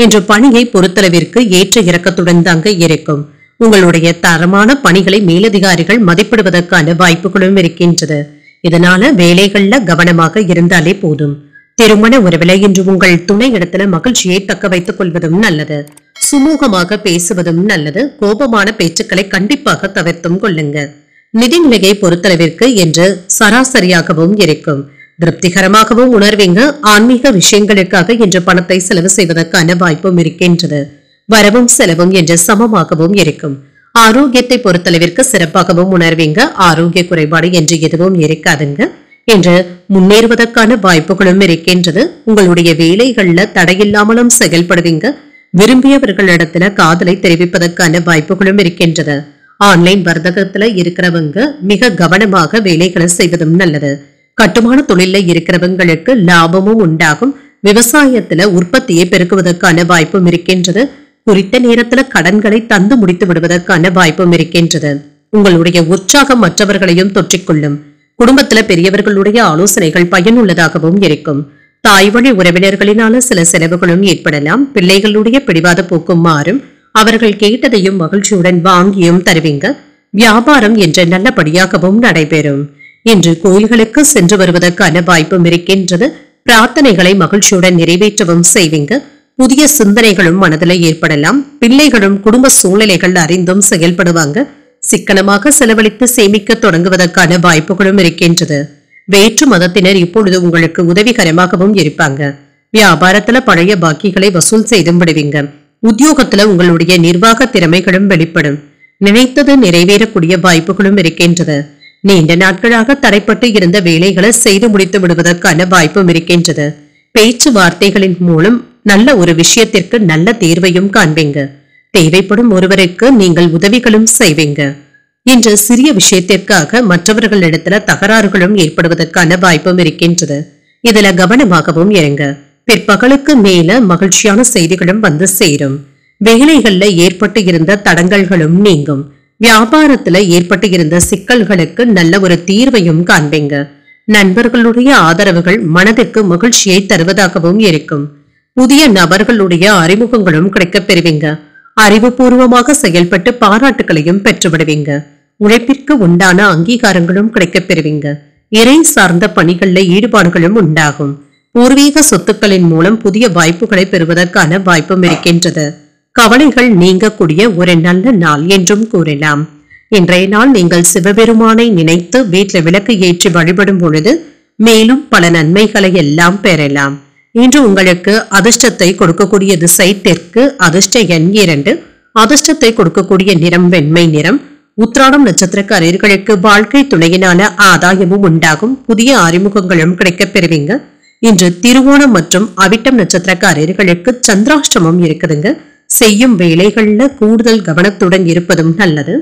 இன்று பணியை பொறுத்தளவிற்கு ஏற்ற இறக்கத்துடன் தாங்க இருக்கும். உங்களுடைய தரமான பணிகளை மேலதிகாரிகள் மதிப்பிடுவதற்கான வாய்ப்புகளும் இருக்கின்றது. இதனால வேலைகள்ல கவனமாக இருந்தாலே போதும். திருமண உறவில இன்று உங்கள் துணை இடத்துல மகிழ்ச்சியை தக்க வைத்துக் கொள்வதும் நல்லது. சுமூகமாக பேசுவதும் நல்லது. கோபமான பேச்சுக்களை கண்டிப்பாக தவிர்த்தும் கொள்ளுங்க. நிதிநிலையை பொறுத்தளவிற்கு இன்று சராசரியாகவும் இருக்கும். திருப்திகரமாகவும் உணர்வீங்க. ஆன்மீக விஷயங்களுக்காக இன்று பணத்தை செலவு செய்வதற்கான வாய்ப்பும் இருக்கின்றது. வரவும் செலவும் என்று சமமாகவும் இருக்கும். ஆரோக்கியத்தை பொறுத்தளவிற்கு சிறப்பாகவும் உணர்வீங்க. ஆரோக்கிய குறைபாடு என்று எதுவும் இருக்காதுங்க. என்று முன்னேறுவதற்கான வாய்ப்புகளும் இருக்கின்றது. உங்களுடைய வேலைகள்ல தடையில்லாமலும் செயல்படுவீங்க. விரும்பியவர்களிடத்துல காதலை தெரிவிப்பதற்கான வாய்ப்புகளும் இருக்கின்றது. ஆன்லைன் வர்த்தகத்துல இருக்கிறவங்க மிக கவனமாக வேலைகளை செய்வதும் நல்லது. கட்டுமான தொழில இருக்கிறவங்களுக்கு லாபமும் உண்டாகும். விவசாயத்துல உற்பத்தியை பெருக்குவதற்கான வாய்ப்பும் இருக்கின்றது. குறித்த நேரத்துல கடன்களை தந்து முடித்து விடுவதற்கான வாய்ப்பும் இருக்கின்றது. உங்களுடைய உற்சாகம் மற்றவர்களையும் தொற்றிக்கொள்ளும். குடும்பத்துல பெரியவர்களுடைய ஆலோசனைகள் பயனுள்ளதாகவும் இருக்கும். தாய் வழி உறவினர்களினால சில செலவுகளும் ஏற்படலாம். பிள்ளைகளுடைய பிடிவாத போக்கும் மாறும். அவர்கள் கேட்டதையும் மகிழ்ச்சியுடன் வாங்கியும் தருவீங்க. வியாபாரம் என்ற நல்லபடியாகவும் நடைபெறும். இன்று கோயில்களுக்கு சென்று வருவதற்கான வாய்ப்பும் இருக்கின்றது. பிரார்த்தனைகளை மகிழ்ச்சியுடன் நிறைவேற்றவும் செய்வீங்க. புதிய சிந்தனைகளும் மனதில் ஏற்படலாம். பிள்ளைகளும் குடும்ப சூழ்நிலைகள் அறிந்தும் செயல்படுவாங்க. சிக்கனமாக செலவழித்து சேமிக்க தொடங்குவதற்கான வாய்ப்புகளும் இருக்கின்றது. வேற்று மதத்தினர் இப்பொழுது உங்களுக்கு உதவிகரமாகவும் இருப்பாங்க. வியாபாரத்துல பழைய பாக்கிகளை வசூல் செய்தும் விடுவீங்க. உத்தியோகத்துல உங்களுடைய நிர்வாக திறமைகளும் வெளிப்படும். நினைத்தது நிறைவேறக்கூடிய வாய்ப்புகளும் இருக்கின்றது. நீண்ட நாட்களாக தடைப்பட்டு இருந்த வேலைகளை செய்து முடித்து விடுவதற்கான வாய்ப்பும் இருக்கின்றது. பேச்சுவார்த்தைகளின் மூலம் நல்ல ஒரு விஷயத்திற்கு நல்ல தீர்வையும் காண்பீங்க. தேவைப்படும் ஒருவருக்கு நீங்கள் உதவிகளும் செய்வீங்க. இன்று சிறிய விஷயத்திற்காக மற்றவர்களிடத்துல தகராறுகளும் ஏற்படுவதற்கான வாய்ப்பும் இருக்கின்றது. இதுல கவனமாகவும் இருங்க. பிற்பகலுக்கு மேல மகிழ்ச்சியான செய்திகளும் வந்து சேரும். வேலைகள்ல ஏற்பட்டு இருந்த தடங்கல்களும் நீங்கும். வியாபாரத்துல ஏற்பட்டு இருந்த சிக்கல்களுக்கு நல்ல ஒரு தீர்வையும் காண்பீங்க. நண்பர்களுடைய ஆதரவுகள் மனதிற்கு மகிழ்ச்சியை தருவதாகவும் இருக்கும். புதிய நபர்களுடைய அறிமுகங்களும் கிடைக்கப் பெறுவீங்க. அறிவுபூர்வமாக செயல்பட்டு பாராட்டுகளையும் பெற்றுவிடுவீங்க. உழைப்பிற்கு உண்டான அங்கீகாரங்களும் கிடைக்கப் பெறுவீங்க. இறை சார்ந்த பணிகள்ல ஈடுபாடுகளும் உண்டாகும். பூர்வீக சொத்துக்களின் மூலம் புதிய வாய்ப்புகளை பெறுவதற்கான வாய்ப்பும் இருக்கின்றது. கவலைகள் நீங்கக்கூடிய ஒரு நல்ல நாள் என்றும் கூறலாம். இன்றைய நாள் நீங்கள் சிவபெருமானை நினைத்து வீட்டில் விளக்கு ஏற்றி வழிபடும் பொழுது மேலும் பல நன்மைகளை எல்லாம் பெறலாம். இன்று உங்களுக்கு அதிர்ஷ்டத்தை கொடுக்கக்கூடிய திசை தெற்கு, அதிர்ஷ்ட எண் 2, அதிர்ஷ்டத்தை கொடுக்கக்கூடிய நிறம் வெண்மை நிறம். உத்திராடம் நட்சத்திரக்காரர்களுக்கு வாழ்க்கை துணையினால ஆதாயமும் உண்டாகும். புதிய அறிமுகங்களும் கிடைக்கப் பெறுவீங்க. இன்று திருவோணம் மற்றும் அவிட்டம் நட்சத்திரக்காரர்களுக்கு சந்திராஷ்டமம் இருக்குதுங்க. செய்யும் வேலைகள்ல கூடுதல் கவனத்துடன் இருப்பதும் நல்லது.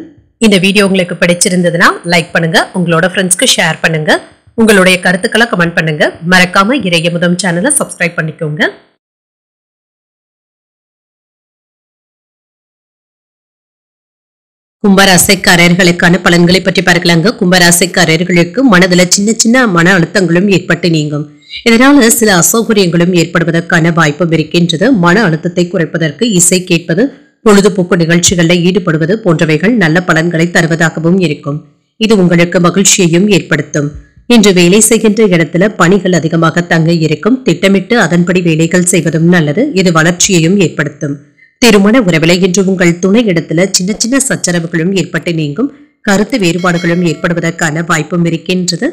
இந்த வீடியோ உங்களுக்கு பிடிச்சிருந்ததுன்னா லைக் பண்ணுங்க, உங்களோட ஃப்ரெண்ட்ஸ்க்கு ஷேர் பண்ணுங்க, உங்களுடைய கருத்துக்களை கமெண்ட் பண்ணுங்க. மறக்காம இறையமுதம் சேனலை சப்ஸ்கிரைப் பண்ணிக்கோங்க. கும்பராசிக்காரர்களுக்கான பலன்களை பற்றி பார்க்கலாங்க. கும்பராசிக்காரர்களுக்கு மனதுல சின்ன சின்ன மன அழுத்தங்களும் ஏற்பட்டு நீங்கும். இதனால சில அசௌகரியங்களும் ஏற்படுவதற்கான வாய்ப்பும் இருக்கின்றது. மன அழுத்தத்தை குறைப்பதற்கு இசை கேட்பது, பொழுதுபோக்கு நிகழ்ச்சிகளில் ஈடுபடுவது போன்றவைகள் நல்ல பலன்களை தருவதாகவும் இருக்கும். இது உங்களுக்கு மகிழ்ச்சியையும் ஏற்படுத்தும். இன்று வேலை செய்கின்ற இடத்துல பணிகள் அதிகமாக தங்க இருக்கும். திட்டமிட்டு அதன்படி வேலைகள் செய்வதும் நல்லது. இது வளர்ச்சியையும் ஏற்படுத்தும். திருமண உறவில இன்று உங்கள் துணை இடத்துல சின்ன சின்ன சச்சரவுகளும் ஏற்பட்டு நீங்கும். கருத்து வேறுபாடுகளும் ஏற்படுவதற்கான வாய்ப்பும் இருக்கின்றது.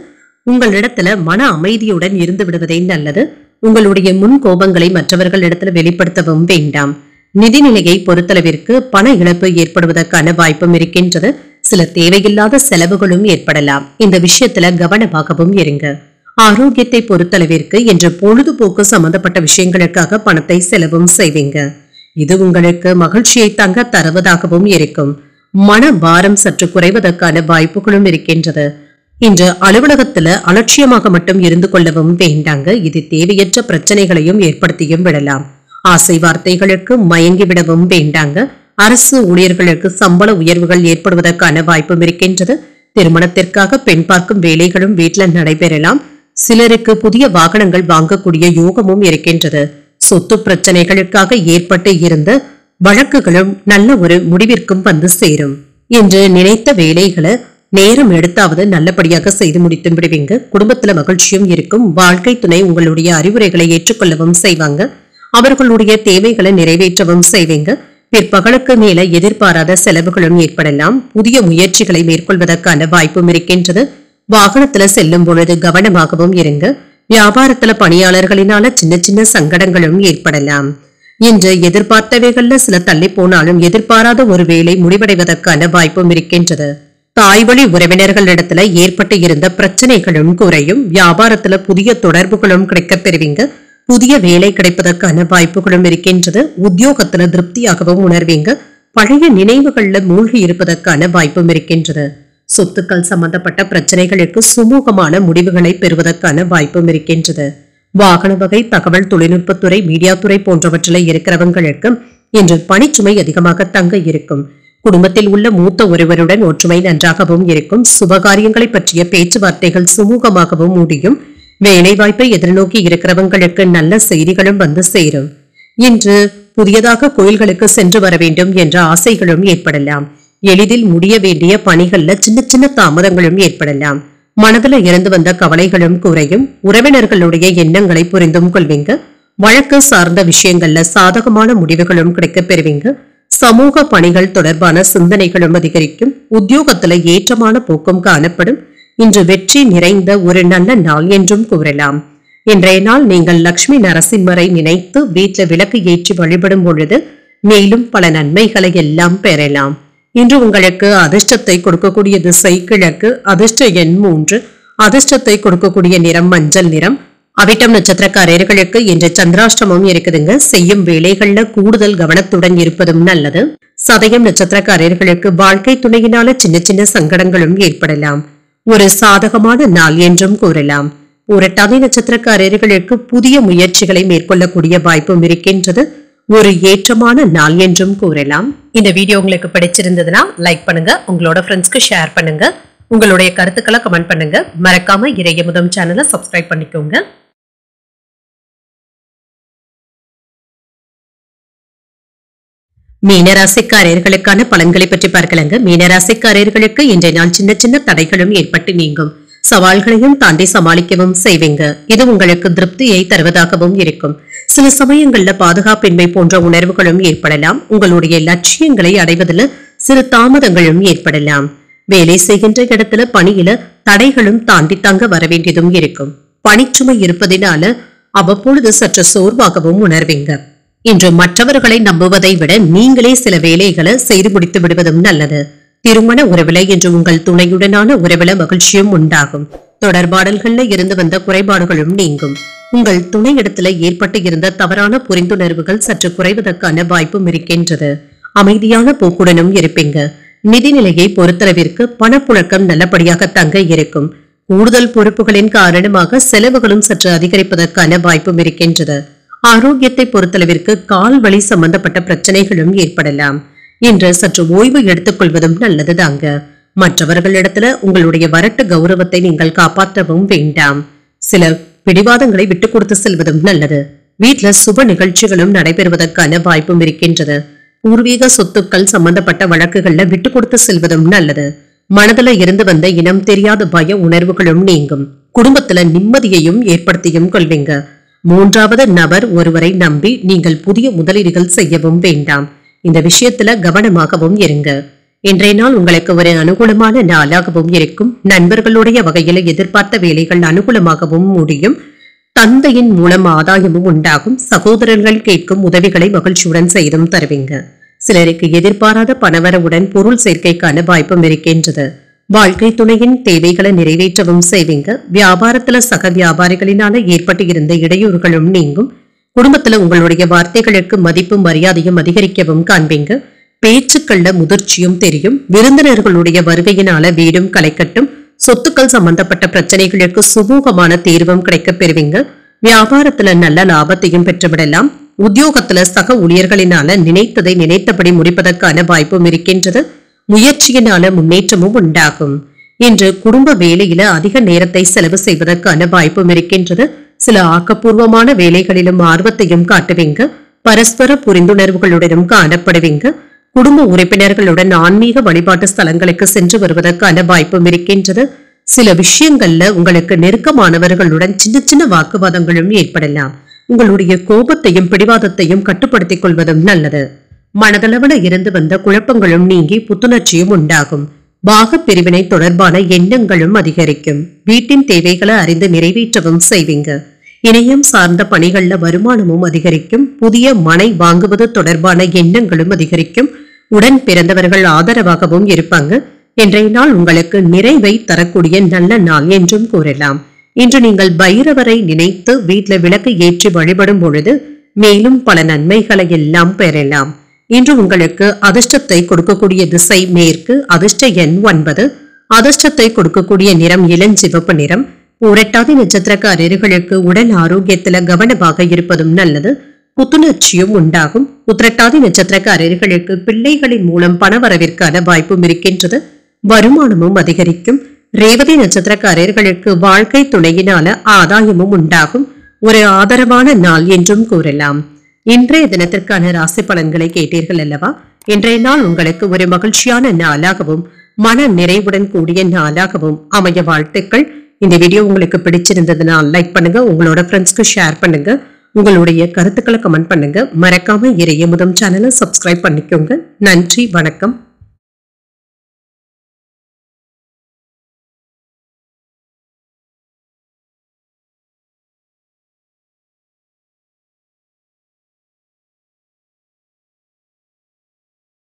உங்களிடத்துல மன அமைதியுடன் இருந்து விடுவதே நல்லது. உங்களுடைய முன் கோபங்களை மற்றவர்கள் இடத்துல வெளிப்படுத்தவும் வேண்டாம். நிதிநிலையை பொறுத்தளவிற்கு பண இழப்பு ஏற்படுவதற்கான வாய்ப்பும் இருக்கின்றது. சில தேவையில்லாத செலவுகளும் ஏற்படலாம். இந்த விஷயத்துல கவனமாகவும் இருங்க. ஆரோக்கியத்தை பொறுத்தளவிற்கு இன்று பொழுதுபோக்கு சம்பந்தப்பட்ட விஷயங்களுக்காக பணத்தை செலவும் செய்வீங்க. இது உங்களுக்கு மகிழ்ச்சியை தங்க தருவதாகவும் இருக்கும். மன பாரம் சற்று குறைவதற்கான வாய்ப்புகளும் இருக்கின்றது. இன்று அலுவலகத்துல அலட்சியமாக மட்டும் இருந்து கொள்ளவும் வேண்டாங்க. இது தேவையற்ற பிரச்சனைகளையும் ஏற்படுத்தியும் விடலாம். ஆசை வார்த்தைகளுக்கு மயங்கி விடவும் வேண்டாங்க. அரசு ஊழியர்களுக்கு சம்பள உயர்வுகள் ஏற்படுவதற்கான வாய்ப்பும் இருக்கின்றது. திருமணத்திற்காக பெண் பார்க்கும் வேலைகளும் வீட்டில் நடைபெறலாம். சிலருக்கு புதிய வாகனங்கள் வாங்கக்கூடிய யோகமும் இருக்கின்றது. சொத்து பிரச்சனைகளுக்காக ஏற்பட்டு இருந்த வழக்குகளும் நல்ல ஒரு முடிவிற்கும் வந்து சேரும். இன்று நினைத்த வேலைகளை நேரம் எடுத்தாவது நல்லபடியாக செய்து முடித்து விடுவீங்க. குடும்பத்துல மகிழ்ச்சியும் இருக்கும். வாழ்க்கை துணை உங்களுடைய அறிவுரைகளை ஏற்றுக்கொள்ளவும் செய்வாங்க. அவர்களுடைய தேவைகளை நிறைவேற்றவும் செய்வீங்க. பிற்பகலுக்கு மேல எதிர்பாராத செலவுகளும் ஏற்படலாம். புதிய முயற்சிகளை மேற்கொள்வதற்கான வாய்ப்பும் இருக்கின்றது. வாகனத்துல செல்லும் பொழுது கவனமாகவும் இருங்க. வியாபாரத்துல பணியாளர்களினால சின்ன சின்ன சங்கடங்களும் ஏற்படலாம். இன்று எதிர்பார்த்தவைகள்ல சில தள்ளி போனாலும் எதிர்பாராத ஒரு வேலை முடிவடைவதற்கான வாய்ப்பும் இருக்கின்றது. தாய் வழி உறவினர்களிடத்துல ஏற்பட்டு இருந்த பிரச்சனைகளும் குறையும். வியாபாரத்துல புதிய தொடர்புகளும் கிடைக்கப் பெறுவீங்க. புதிய வேலை கிடைப்பதற்கான வாய்ப்புகளும் இருக்கின்றது. உத்தியோகத்துல திருப்தியாகவும் உணர்வீங்க. பழைய நினைவுகள்ல மூழ்கி இருப்பதற்கான வாய்ப்பும் இருக்கின்றது. சொத்துக்கள் சம்பந்தப்பட்ட பிரச்சனைகளுக்கு சுமூகமான முடிவுகளை பெறுவதற்கான வாய்ப்பும் இருக்கின்றது. வாகன வகை, தகவல் தொழில்நுட்பத்துறை, மீடியா துறை போன்றவற்றில் இருக்கிறவங்களுக்கு இன்று பணிச்சுமை அதிகமாக தங்க இருக்கும். குடும்பத்தில் உள்ள மூத்த ஒருவருடன் ஒற்றுமை நன்றாகவும் இருக்கும். சுபகாரியங்களை பற்றிய பேச்சுவார்த்தைகள் சுமூகமாகவும் முடியும். வேலை வாய்ப்பை எதிர்நோக்கி இருக்கிறவங்களுக்கு நல்ல செய்திகளும் வந்து சேரும். இன்று புதியதாக கோயில்களுக்கு சென்று வர வேண்டும் என்ற ஆசைகளும் ஏற்படலாம். எளிதில் முடிய வேண்டிய பணிகள்ல சின்ன சின்ன தாமதங்களும் ஏற்படலாம். மனதுல இருந்து வந்த கவலைகளும் குறையும். உறவினர்களுடைய எண்ணங்களை புரிந்தும் கொள்வீங்க. வழக்கு சார்ந்த விஷயங்கள்ல சாதகமான முடிவுகளும் கிடைக்க பெறுவீங்க. சமூக பணிகள் தொடர்பான சிந்தனைகளும் அதிகரிக்கும். உத்தியோகத்துல ஏற்றமான போக்கும் காணப்படும். இன்று வெற்றி நிறைந்த ஒரு நல்ல நாள் என்றும் கூறலாம். இன்றைய நாள் நீங்கள் லட்சுமி நரசிம்மரை நினைத்து வீட்டில் விளக்கு ஏற்றி வழிபடும் பொழுது மேலும் பல நன்மைகளை எல்லாம் பெறலாம். இன்று உங்களுக்கு அதிர்ஷ்டத்தை கொடுக்கக்கூடிய திசை கிழக்கு. அதிர்ஷ்ட எண் 3. அதிர்ஷ்டத்தை கொடுக்கக்கூடிய நிறம் மஞ்சள் நிறம். அவிட்டம் நட்சத்திரக்காரர்களுக்கு இன்று சந்திராஷ்டமம் இருக்குதுங்க. செய்யும் வேலைகள்ல கூடுதல் கவனத்துடன் இருப்பதும் நல்லது. சதயம் நட்சத்திரக்காரர்களுக்கு வாழ்க்கை துணையினால சின்ன சின்ன சங்கடங்களும் ஏற்படலாம். ஒரு சாதகமான நாள் என்றும் கூறலாம். புரட்டாதி நட்சத்திரக்காரர்களுக்கு புதிய முயற்சிகளை மேற்கொள்ளக்கூடிய வாய்ப்பும் இருக்கின்றது. ஒரு ஏற்றமான நாள் என்றும் கூறலாம். இந்த வீடியோ உங்களுக்கு பிடிச்சிருந்ததுன்னா லைக் பண்ணுங்க, உங்களோட ஃப்ரெண்ட்ஸ்க்கு ஷேர் பண்ணுங்க, உங்களுடைய கருத்துக்களை கமெண்ட் பண்ணுங்க. மறக்காம இறையமுதம் சேனலை சப்ஸ்கிரைப் பண்ணிக்கோங்க. மீனராசிக்காரர்களுக்கான பலன்களை பற்றி பார்க்கலாங்க. மீனராசிக்காரர்களுக்கு இன்றைய நாள் சின்ன சின்ன தடைகளும் ஏற்பட்டு நீங்கும். சவால்களையும் தாண்டி சமாளிக்கவும் செய்வீங்க. இது உங்களுக்கு திருப்தியை தருவதாகவும் இருக்கும். சில சமயங்கள்ல பாதுகாப்பின்மை போன்ற உணர்வுகளும் ஏற்படலாம். உங்களுடைய லட்சியங்களை அடைவதில் சிறு தாமதங்களும் ஏற்படலாம். வேலை செய்கின்ற இடத்துல பணியில தடைகளும் தாண்டி தங்க வர வேண்டியதும் இருக்கும். பணிச்சுமை இருப்பதினால அவ்வப்பொழுது சற்று சோர்வாகவும் உணர்வீங்க. இன்று மற்றவர்களை நம்புவதை விட நீங்களே சில வேலைகளை செய்து முடித்து விடுவதும் நல்லது. திருமண உறவுல இன்று உங்கள் துணையுடனான உறவுல மகிழ்ச்சியும் உண்டாகும். தொடர்பாடல்கள்ல இருந்து வந்த குறைபாடுகளும் நீங்கும். உங்கள் துணையிடத்துல ஏற்பட்டு இருந்த தவறான புரிந்துணர்வுகள் சற்று குறைவதற்கான வாய்ப்பும் இருக்கின்றது. அமைதியான போக்குடனும் இருப்பீங்க. நிதிநிலையை பொறுத்தளவிற்கு பணப்புழக்கம் நல்லபடியாக தங்க இருக்கும். கூடுதல் பொறுப்புகளின் காரணமாக செலவுகளும் சற்று அதிகரிப்பதற்கான வாய்ப்பும் இருக்கின்றது. ஆரோக்கியத்தை பொறுத்தளவிற்கு கால் வலி சம்பந்தப்பட்ட பிரச்சனைகளும் ஏற்படலாம். இன்று சற்று ஓய்வு எடுத்துக் கொள்வதும் நல்லதுதாங்க. மற்றவர்களிடத்துல உங்களுடைய வரட்டு கௌரவத்தை நீங்கள் காப்பாற்றவும் வேண்டாம். சில பிடிவாதங்களை விட்டுக் கொடுத்து செல்வதும் நல்லது. வீட்டுல சுப நிகழ்ச்சிகளும் நடைபெறுவதற்கான வாய்ப்பும் இருக்கின்றது. பூர்வீக சொத்துக்கள் சம்பந்தப்பட்ட வழக்குகள்ல விட்டுக் கொடுத்து செல்வதும் நல்லது. மனதுல இருந்து வந்த இனம் தெரியாத பய உணர்வுகளும் நீங்கும். குடும்பத்துல நிம்மதியையும் ஏற்படுத்தியும் கொள்வீங்க. மூன்றாவது நபர் ஒருவரை நம்பி நீங்கள் புதிய முதலீடுகள் செய்யவும் வேண்டாம். இந்த விஷயத்துல கவனமாகவும் இருங்க. இன்றைய நாள் உங்களுக்கு ஒரு அனுகூலமான நாளாகவும் இருக்கும். நண்பர்களுடைய வகையில எதிர்பார்த்த வேலைகள் அனுகூலமாகவும் முடியும். தந்தையின் மூலம் ஆதாயமும் உண்டாகும். சகோதரர்கள் கேட்கும் உதவிகளை மகிழ்ச்சியுடன் செய்தும் தருவீங்க. சிலருக்கு எதிர்பாராத பணவரவுடன் பொருள் சேர்க்கைக்கான வாய்ப்பும் இருக்கின்றது. வாழ்க்கை துணையின் தேவைகளை நிறைவேற்றவும் செய்வீங்க. வியாபாரத்துல சக வியாபாரிகளினால ஏற்பட்டு இருந்த இடையூறுகளும் நீங்கும். குடும்பத்துல உங்களுடைய வார்த்தைகளுக்கு மதிப்பும் மரியாதையும் அதிகரிக்கவும் காண்பீங்க. பேச்சுக்கள்ல முதிர்ச்சியும் தெரியும். விருந்தினர்களுடைய வருகையினால வீடும் களைக்கட்டும். சொத்துக்கள் சம்பந்தப்பட்ட பிரச்சனைகளுக்கு சுமூகமான தீர்வும் கிடைக்க பெறுவீங்க. வியாபாரத்துல நல்ல லாபத்தையும் பெற்றுவிடலாம். உத்தியோகத்துல சக ஊழியர்களினால நினைத்ததை நினைத்தபடி முடிப்பதற்கான வாய்ப்பும் இருக்கின்றது. முயற்சியினால முன்னேற்றமும் உண்டாகும். இன்று குடும்ப வேலையில அதிக நேரத்தை செலவு செய்வதற்கான வாய்ப்பும் இருக்கின்றது. சில ஆக்கப்பூர்வமான வேலைகளிலும் ஆர்வத்தையும் காட்டுவீங்க. பரஸ்பர புரிந்துணர்வுகளுடனும் காணப்படுவீங்க. குடும்ப உறுப்பினர்களுடன் ஆன்மீக வழிபாட்டு ஸ்தலங்களுக்கு சென்று வருவதற்கான வாய்ப்பும் இருக்கின்றது. சில விஷயங்கள்ல உங்களுக்கு நெருக்கமானவர்களுடன் சின்ன சின்ன வாக்குவாதங்களும் ஏற்படலாம். உங்களுடைய கோபத்தையும் பிடிவாதத்தையும் கட்டுப்படுத்திக் கொள்வதும் நல்லது. மனதளவுல இருந்து வந்த குழப்பங்களும் நீங்கி புத்துணர்ச்சியும் உண்டாகும். பாக பிரிவினை தொடர்பான எண்ணங்களும் அதிகரிக்கும். வீட்டின் தேவைகளை அறிந்து நிறைவேற்றவும் செய்வீங்க. இணையம் சார்ந்த பணிகள்ல வருமானமும் அதிகரிக்கும். புதிய மனை வாங்குவது தொடர்பான எண்ணங்களும் அதிகரிக்கும். உடன் பிறந்தவர்கள் ஆதரவாகவும் இருப்பாங்க. இன்றைய நாள் உங்களுக்கு நிறைவை தரக்கூடிய நல்ல நாள் என்றும் கூறலாம். இன்று நீங்கள் பைரவரை நினைத்து வீட்டுல விளக்கு ஏற்றி வழிபடும் பொழுது மேலும் பல நன்மைகளை எல்லாம் பெறலாம். இன்று உங்களுக்கு அதிர்ஷ்டத்தை கொடுக்கக்கூடிய திசை மேற்கு. அதிர்ஷ்ட எண் 9. அதிர்ஷ்டத்தை கொடுக்கக்கூடிய நிறம் இளஞ்சிவப்பு நிறம். புரட்டாதி நட்சத்திரக்காரர்களுக்கு உடல் ஆரோக்கியத்துல கவனமாக இருப்பதும் நல்லது. புத்துணர்ச்சியும் உண்டாகும். உத்திரட்டாதி நட்சத்திரக்காரர்களுக்கு பிள்ளைகளின் மூலம் பணவரவிற்கான வாய்ப்பும் இருக்கின்றது. வருமானமும் அதிகரிக்கும். ரேவதி நட்சத்திரக்காரர்களுக்கு வாழ்க்கை துணையினால ஆதாயமும் உண்டாகும். ஒரு ஆதரவான நாள் என்றும் கூறலாம். இன்றைய தினத்திற்கான ராசி பலன்களை கேட்டீர்கள் அல்லவா? இன்றைய நாள் உங்களுக்கு ஒரு மகிழ்ச்சியான நாளாகவும் மன நிறைவுடன் கூடிய நாளாகவும் அமைய வாழ்த்துக்கள். இந்த வீடியோ உங்களுக்கு பிடிச்சிருந்ததுனால் லைக் பண்ணுங்க, உங்களோட ஃப்ரெண்ட்ஸ்க்கு ஷேர் பண்ணுங்க, உங்களுடைய கருத்துக்களை கமெண்ட் பண்ணுங்க. மறக்காம இறையமுதம் சேனலை சப்ஸ்கிரைப் பண்ணிக்கோங்க. நன்றி, வணக்கம்.